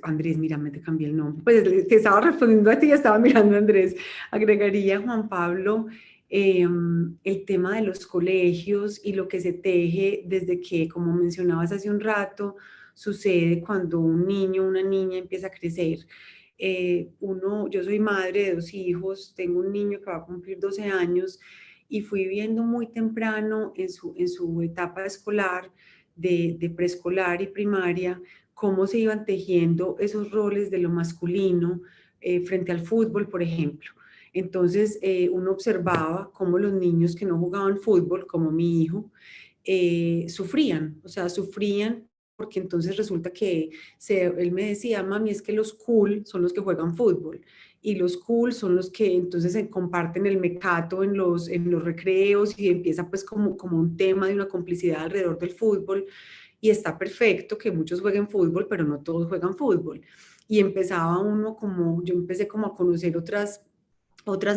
Andrés, mírame, te cambié el nombre. Pues te estaba respondiendo a ti y estaba mirando a Andrés. Agregaría, Juan Pablo, el tema de los colegios y lo que se teje desde que, como mencionabas hace un rato, sucede cuando un niño o una niña empieza a crecer. Yo soy madre de 2 hijos, tengo un niño que va a cumplir 12 años y fui viendo muy temprano en su etapa escolar, de preescolar y primaria, cómo se iban tejiendo esos roles de lo masculino frente al fútbol, por ejemplo. Entonces, uno observaba cómo los niños que no jugaban fútbol, como mi hijo, sufrían, o sea, sufrían porque entonces resulta que él me decía, mami, es que los cool son los que juegan fútbol y los cool son los que entonces se comparten el mecato en los recreos y empieza pues como un tema de una complicidad alrededor del fútbol y está perfecto que muchos jueguen fútbol, pero no todos juegan fútbol. Y empezaba yo empecé como a conocer otras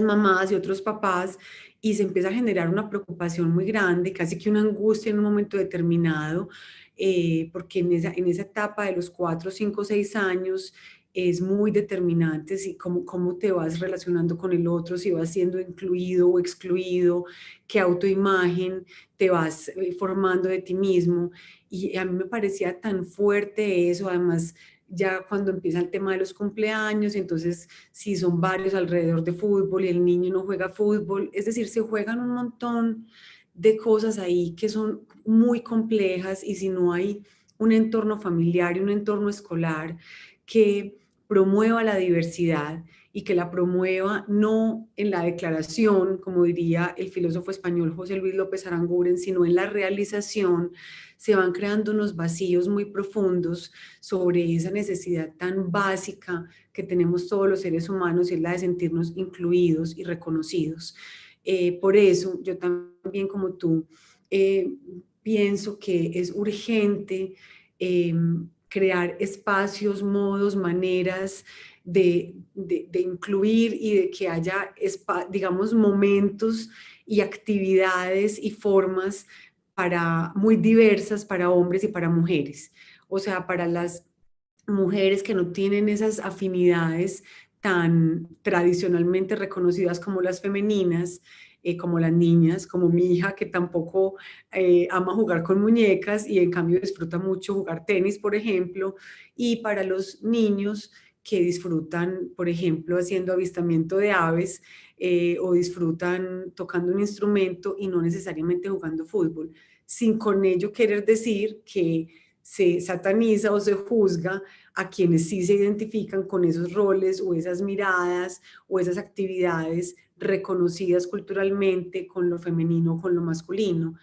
mamás y otros papás y se empieza a generar una preocupación muy grande, casi que una angustia en un momento determinado, porque en esa etapa de los 4, 5, 6 años es muy determinante si cómo te vas relacionando con el otro, si vas siendo incluido o excluido, qué autoimagen te vas formando de ti mismo. Y a mí me parecía tan fuerte eso, además ya cuando empieza el tema de los cumpleaños, entonces si son varios alrededor de fútbol y el niño no juega fútbol, es decir, se juegan un montón de cosas ahí que son muy complejas y si no hay un entorno familiar y un entorno escolar que promueva la diversidad y que la promueva no en la declaración, como diría el filósofo español José Luis López Aranguren, sino en la realización, se van creando unos vacíos muy profundos sobre esa necesidad tan básica que tenemos todos los seres humanos y es la de sentirnos incluidos y reconocidos. Por eso yo también como tú pienso que es urgente crear espacios, modos, maneras de incluir y de que haya, digamos, momentos y actividades y formas muy diversas para hombres y para mujeres. O sea, para las mujeres que no tienen esas afinidades tan tradicionalmente reconocidas como las femeninas, como las niñas, como mi hija que tampoco ama jugar con muñecas y en cambio disfruta mucho jugar tenis, por ejemplo, y para los niños que disfrutan, por ejemplo, haciendo avistamiento de aves o disfrutan tocando un instrumento y no necesariamente jugando fútbol, sin con ello querer decir que se sataniza o se juzga a quienes sí se identifican con esos roles o esas miradas o esas actividades reconocidas culturalmente con lo femenino o con lo masculino.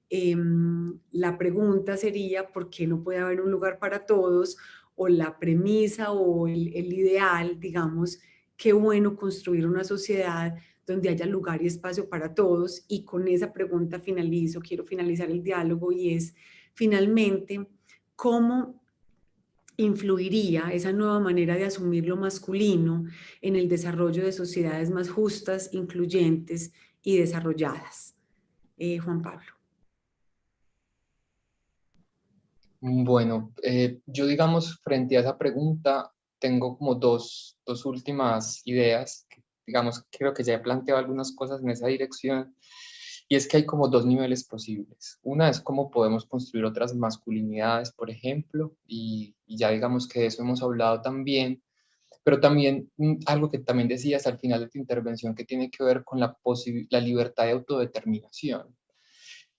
La pregunta sería, ¿por qué no puede haber un lugar para todos? O la premisa o el ideal, digamos, qué bueno construir una sociedad donde haya lugar y espacio para todos. Y con esa pregunta finalizo, quiero finalizar el diálogo y es, finalmente, ¿cómo influiría esa nueva manera de asumir lo masculino en el desarrollo de sociedades más justas, incluyentes y desarrolladas? Juan Pablo. Bueno, yo digamos, frente a esa pregunta, tengo como dos últimas ideas. Digamos, creo que ya he planteado algunas cosas en esa dirección, y es que hay como dos niveles posibles. Una es cómo podemos construir otras masculinidades, por ejemplo, y ya digamos que de eso hemos hablado también, pero también algo que también decías al final de tu intervención que tiene que ver con la libertad de autodeterminación.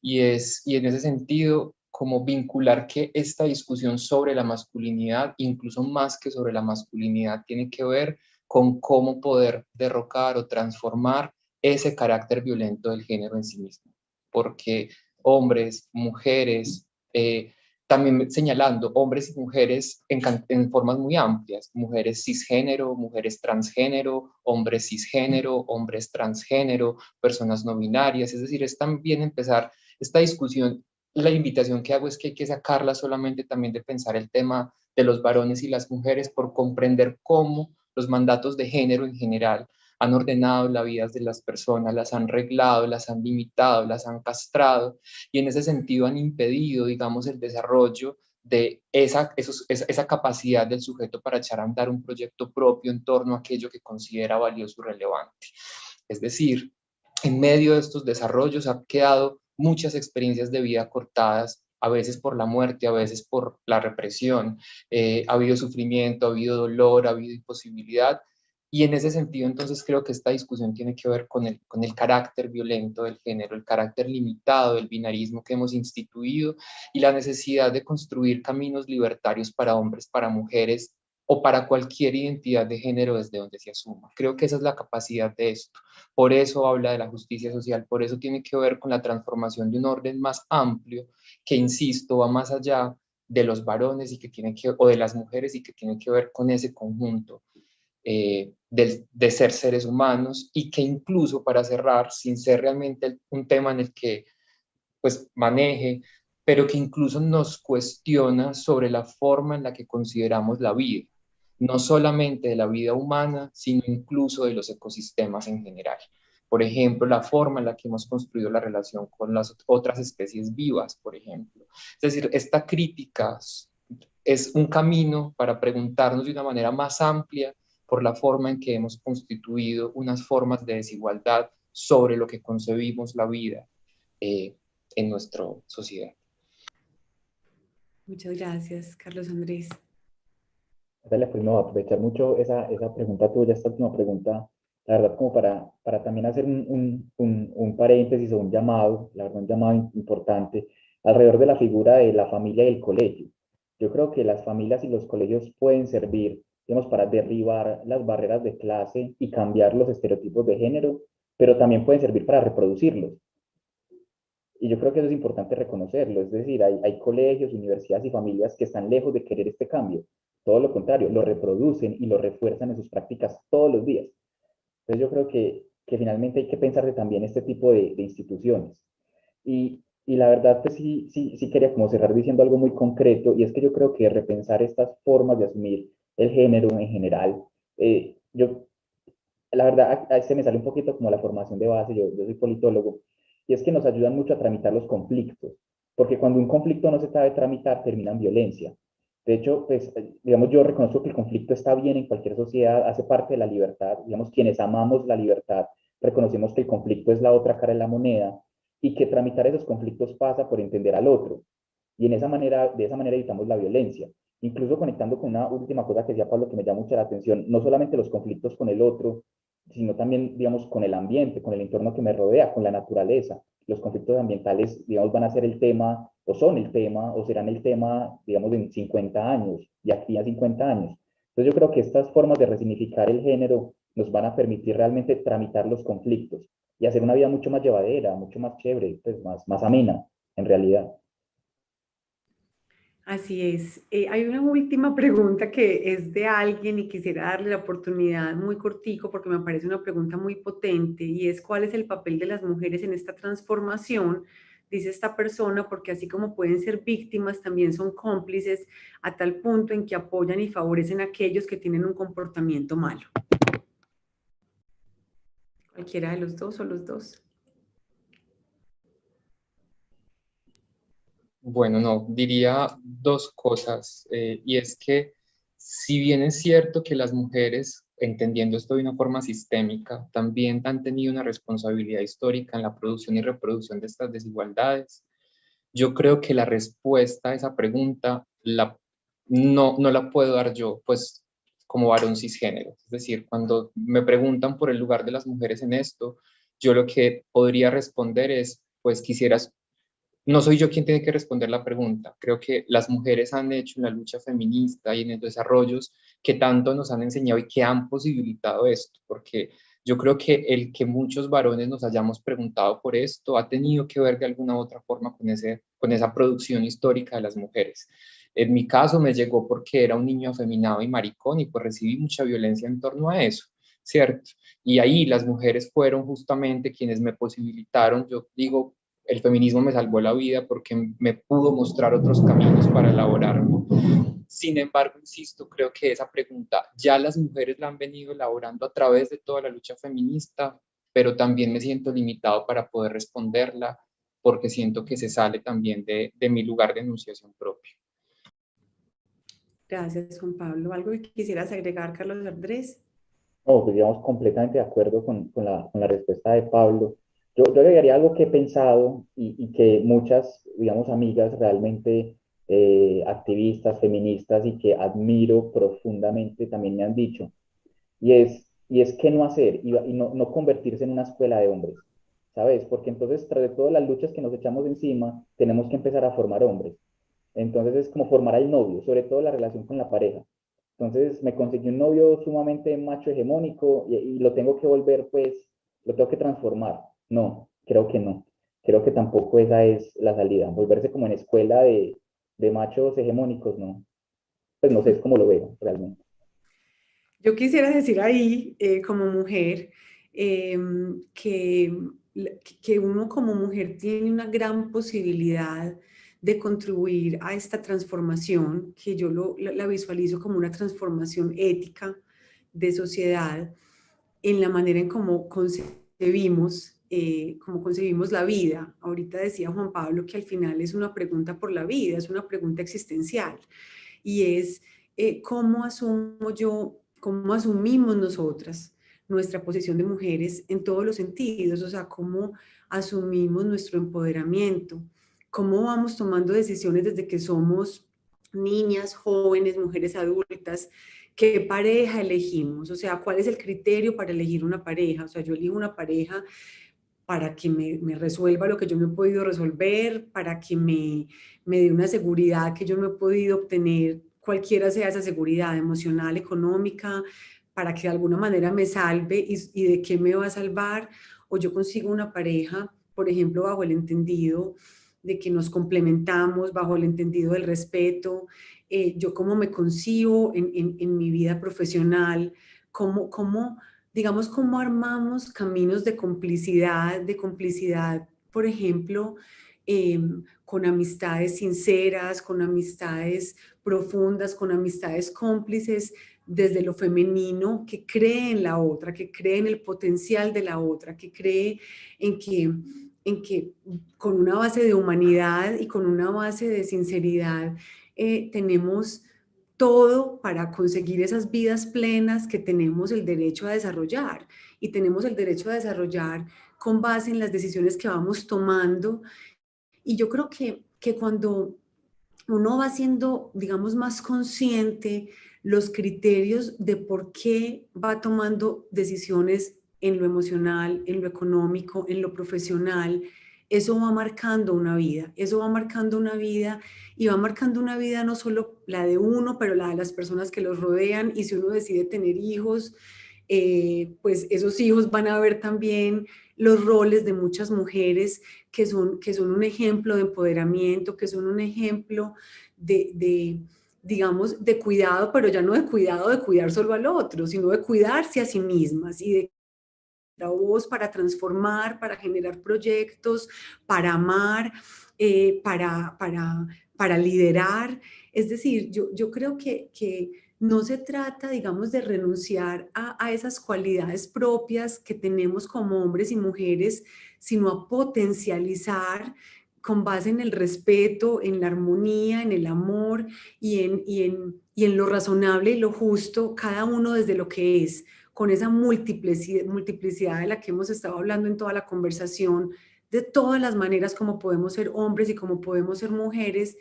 Y en ese sentido, como vincular que esta discusión sobre la masculinidad, incluso más que sobre la masculinidad, tiene que ver con cómo poder derrocar o transformar ese carácter violento del género en sí mismo. Porque hombres, mujeres, también señalando hombres y mujeres en formas muy amplias, mujeres cisgénero, mujeres transgénero, hombres cisgénero, hombres transgénero, personas no binarias, es decir, es también empezar esta discusión. La invitación que hago es que hay que sacarla solamente también de pensar el tema de los varones y las mujeres por comprender cómo los mandatos de género en general han ordenado la vida de las personas, las han reglado, las han limitado, las han castrado, y en ese sentido han impedido, digamos, el desarrollo de esa capacidad del sujeto para echar a andar un proyecto propio en torno a aquello que considera valioso y relevante. Es decir, en medio de estos desarrollos ha quedado muchas experiencias de vida cortadas, a veces por la muerte, a veces por la represión. Ha habido sufrimiento, ha habido dolor, ha habido imposibilidad. Y en ese sentido, entonces, creo que esta discusión tiene que ver con el carácter violento del género, el carácter limitado del binarismo que hemos instituido y la necesidad de construir caminos libertarios para hombres, para mujeres o para cualquier identidad de género desde donde se asuma. Creo que esa es la capacidad de esto. Por eso habla de la justicia social, por eso tiene que ver con la transformación de un orden más amplio que, insisto, va más allá de los varones y que tiene que, o de las mujeres y que tiene que ver con ese conjunto de ser seres humanos, y que incluso, para cerrar, sin ser realmente un tema en el que pues maneje, pero que incluso nos cuestiona sobre la forma en la que consideramos la vida, no solamente de la vida humana, sino incluso de los ecosistemas en general. Por ejemplo, la forma en la que hemos construido la relación con las otras especies vivas, por ejemplo. Es decir, esta crítica es un camino para preguntarnos de una manera más amplia por la forma en que hemos constituido unas formas de desigualdad sobre lo que concebimos la vida en nuestra sociedad. Muchas gracias, Carlos Andrés. Natalia, pues no, aprovechar mucho esa pregunta tuya, esta última pregunta, la verdad, como para también hacer un paréntesis o un llamado, la verdad, un llamado importante alrededor de la figura de la familia y el colegio. Yo creo que las familias y los colegios pueden servir, digamos, para derribar las barreras de clase y cambiar los estereotipos de género, pero también pueden servir para reproducirlos. Y yo creo que eso es importante reconocerlo, es decir, hay colegios, universidades y familias que están lejos de querer este cambio. Todo lo contrario, lo reproducen y lo refuerzan en sus prácticas todos los días. Entonces yo creo que finalmente hay que pensar de también este tipo de instituciones. Y la verdad, pues sí quería como cerrar diciendo algo muy concreto, y es que yo creo que repensar estas formas de asumir el género en general, yo la verdad, a se me sale un poquito como la formación de base, yo soy politólogo, y es que nos ayudan mucho a tramitar los conflictos, porque cuando un conflicto no se sabe tramitar, termina en violencia. De hecho, pues, digamos, yo reconozco que el conflicto está bien en cualquier sociedad, hace parte de la libertad, digamos, quienes amamos la libertad, reconocemos que el conflicto es la otra cara de la moneda, y que tramitar esos conflictos pasa por entender al otro, y de esa manera evitamos la violencia. Incluso conectando con una última cosa que decía Pablo que me llama mucho la atención, no solamente los conflictos con el otro, sino también, digamos, con el ambiente, con el entorno que me rodea, con la naturaleza. Los conflictos ambientales, digamos, van a ser el tema, o son el tema, o serán el tema, digamos, en 50 años, y aquí a 50 años. Entonces yo creo que estas formas de resignificar el género nos van a permitir realmente tramitar los conflictos y hacer una vida mucho más llevadera, mucho más chévere, pues más amena. en realidad. Así es. Hay una última pregunta que es de alguien y quisiera darle la oportunidad muy cortico porque me parece una pregunta muy potente y es ¿cuál es el papel de las mujeres en esta transformación? Dice esta persona, porque así como pueden ser víctimas, también son cómplices a tal punto en que apoyan y favorecen a aquellos que tienen un comportamiento malo. Cualquiera de los dos o los dos. Bueno, no, diría dos cosas, y es que si bien es cierto que las mujeres, entendiendo esto de una forma sistémica, también han tenido una responsabilidad histórica en la producción y reproducción de estas desigualdades, yo creo que la respuesta a esa pregunta no la puedo dar yo, pues como varón cisgénero. Es decir, cuando me preguntan por el lugar de las mujeres en esto, yo lo que podría responder es, pues quisieras, no soy yo quien tiene que responder la pregunta. Creo que las mujeres han hecho en la lucha feminista y en los desarrollos que tanto nos han enseñado y que han posibilitado esto, porque yo creo que el que muchos varones nos hayamos preguntado por esto ha tenido que ver de alguna u otra forma con esa producción histórica de las mujeres. En mi caso me llegó porque era un niño afeminado y maricón y pues recibí mucha violencia en torno a eso, ¿cierto? Y ahí las mujeres fueron justamente quienes me posibilitaron, yo digo, el feminismo me salvó la vida porque me pudo mostrar otros caminos para elaborarlo. Sin embargo, insisto, creo que esa pregunta ya las mujeres la han venido elaborando a través de toda la lucha feminista, pero también me siento limitado para poder responderla porque siento que se sale también de mi lugar de enunciación propio. Gracias, Juan Pablo. ¿Algo que quisieras agregar, Carlos Andrés? No, pues digamos completamente de acuerdo con la respuesta de Pablo. Yo agregaría algo que he pensado y que muchas, digamos, amigas realmente activistas, feministas y que admiro profundamente también me han dicho, y es qué no hacer y no convertirse en una escuela de hombres, ¿sabes? Porque entonces, tras de todas las luchas que nos echamos encima, tenemos que empezar a formar hombres. Entonces es como formar al novio, sobre todo la relación con la pareja. Entonces me conseguí un novio sumamente macho hegemónico y lo tengo que volver, pues, lo tengo que transformar. No, creo que no. Creo que tampoco esa es la salida. Volverse como en escuela de machos hegemónicos, no. Pues no sé, es como lo veo realmente. Yo quisiera decir ahí, como mujer, que, que uno como mujer tiene una gran posibilidad de contribuir a esta transformación, que yo la visualizo como una transformación ética de sociedad en la manera en cómo concebimos la vida. Ahorita decía Juan Pablo que al final es una pregunta por la vida, es una pregunta existencial y es cómo asumimos nosotras nuestra posición de mujeres en todos los sentidos, o sea, cómo asumimos nuestro empoderamiento, cómo vamos tomando decisiones desde que somos niñas, jóvenes, mujeres adultas, qué pareja elegimos, o sea, cuál es el criterio para elegir una pareja, o sea, yo elijo una pareja para que me resuelva lo que yo no he podido resolver, para que me dé una seguridad que yo no he podido obtener, cualquiera sea esa seguridad emocional, económica, para que de alguna manera me salve y de qué me va a salvar, o yo consigo una pareja, por ejemplo, bajo el entendido de que nos complementamos, bajo el entendido del respeto, yo cómo me concibo en mi vida profesional, cómo digamos, cómo armamos caminos de complicidad, por ejemplo, con amistades sinceras, con amistades profundas, con amistades cómplices, desde lo femenino, que cree en la otra, que cree en el potencial de la otra, que cree en que con una base de humanidad y con una base de sinceridad tenemos todo para conseguir esas vidas plenas que tenemos el derecho a desarrollar y tenemos el derecho a desarrollar con base en las decisiones que vamos tomando. Y yo creo que cuando uno va siendo, digamos, más consciente los criterios de por qué va tomando decisiones en lo emocional, en lo económico, en lo profesional, eso va marcando una vida, eso va marcando una vida y va marcando una vida no solo la de uno, pero la de las personas que los rodean y si uno decide tener hijos, pues esos hijos van a ver también los roles de muchas mujeres que son un ejemplo de empoderamiento, que son un ejemplo digamos, de cuidado, pero ya no de cuidar solo al otro, sino de cuidarse a sí mismas y de la voz para transformar, para generar proyectos, para amar, para liderar. Es decir, yo creo que no se trata, digamos, de renunciar a esas cualidades propias que tenemos como hombres y mujeres, sino a potencializar con base en el respeto, en la armonía, en el amor y en lo razonable y lo justo, cada uno desde lo que es, con esa multiplicidad de la que hemos estado hablando en toda la conversación, de todas las maneras como podemos ser hombres y como podemos ser mujeres,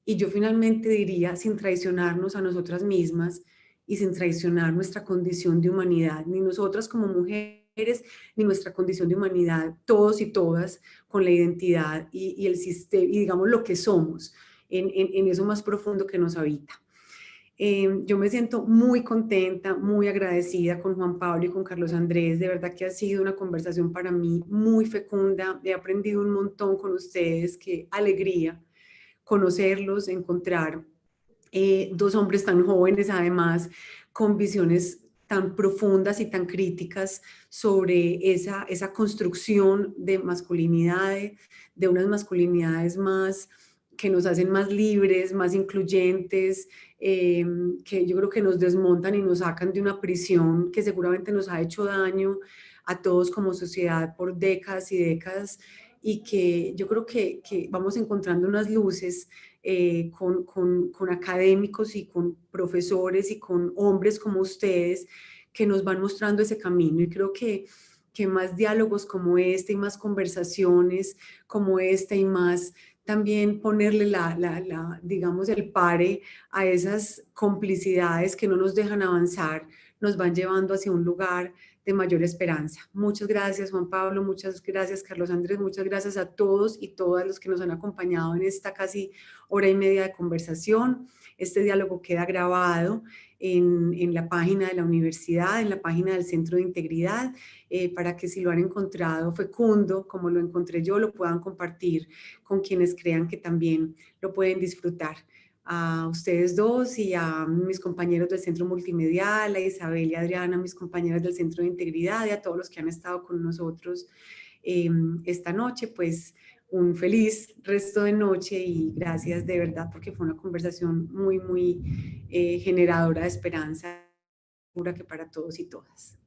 y yo finalmente diría, sin traicionarnos a nosotras mismas y sin traicionar nuestra condición de humanidad, ni nosotras como mujeres, ni nuestra condición de humanidad, todos y todas, con la identidad y el sistema, y digamos lo que somos, en eso más profundo que nos habita. Yo me siento muy contenta, muy agradecida con Juan Pablo y con Carlos Andrés. De verdad que ha sido una conversación para mí muy fecunda. He aprendido un montón con ustedes. Qué alegría conocerlos, encontrar dos hombres tan jóvenes, además, con visiones tan profundas y tan críticas sobre esa construcción de masculinidades, de unas masculinidades más que nos hacen más libres, más incluyentes, que yo creo que nos desmontan y nos sacan de una prisión que seguramente nos ha hecho daño a todos como sociedad por décadas y décadas, y que yo creo que vamos encontrando unas luces con académicos y con profesores y con hombres como ustedes que nos van mostrando ese camino, y creo que más diálogos como este y más conversaciones como esta y más también ponerle digamos, el pare a esas complicidades que no nos dejan avanzar, nos van llevando hacia un lugar de mayor esperanza. Muchas gracias, Juan Pablo, muchas gracias, Carlos Andrés, muchas gracias a todos y todas los que nos han acompañado en esta casi hora y media de conversación. Este diálogo queda grabado en la página de la universidad, en la página del Centro de Integridad, para que si lo han encontrado fecundo, como lo encontré yo, lo puedan compartir con quienes crean que también lo pueden disfrutar. A ustedes dos y a mis compañeros del Centro Multimedial, a Isabel y a Adriana, mis compañeras del Centro de Integridad, y a todos los que han estado con nosotros esta noche, pues un feliz resto de noche y gracias de verdad porque fue una conversación muy, muy generadora de esperanza, segura que para todos y todas.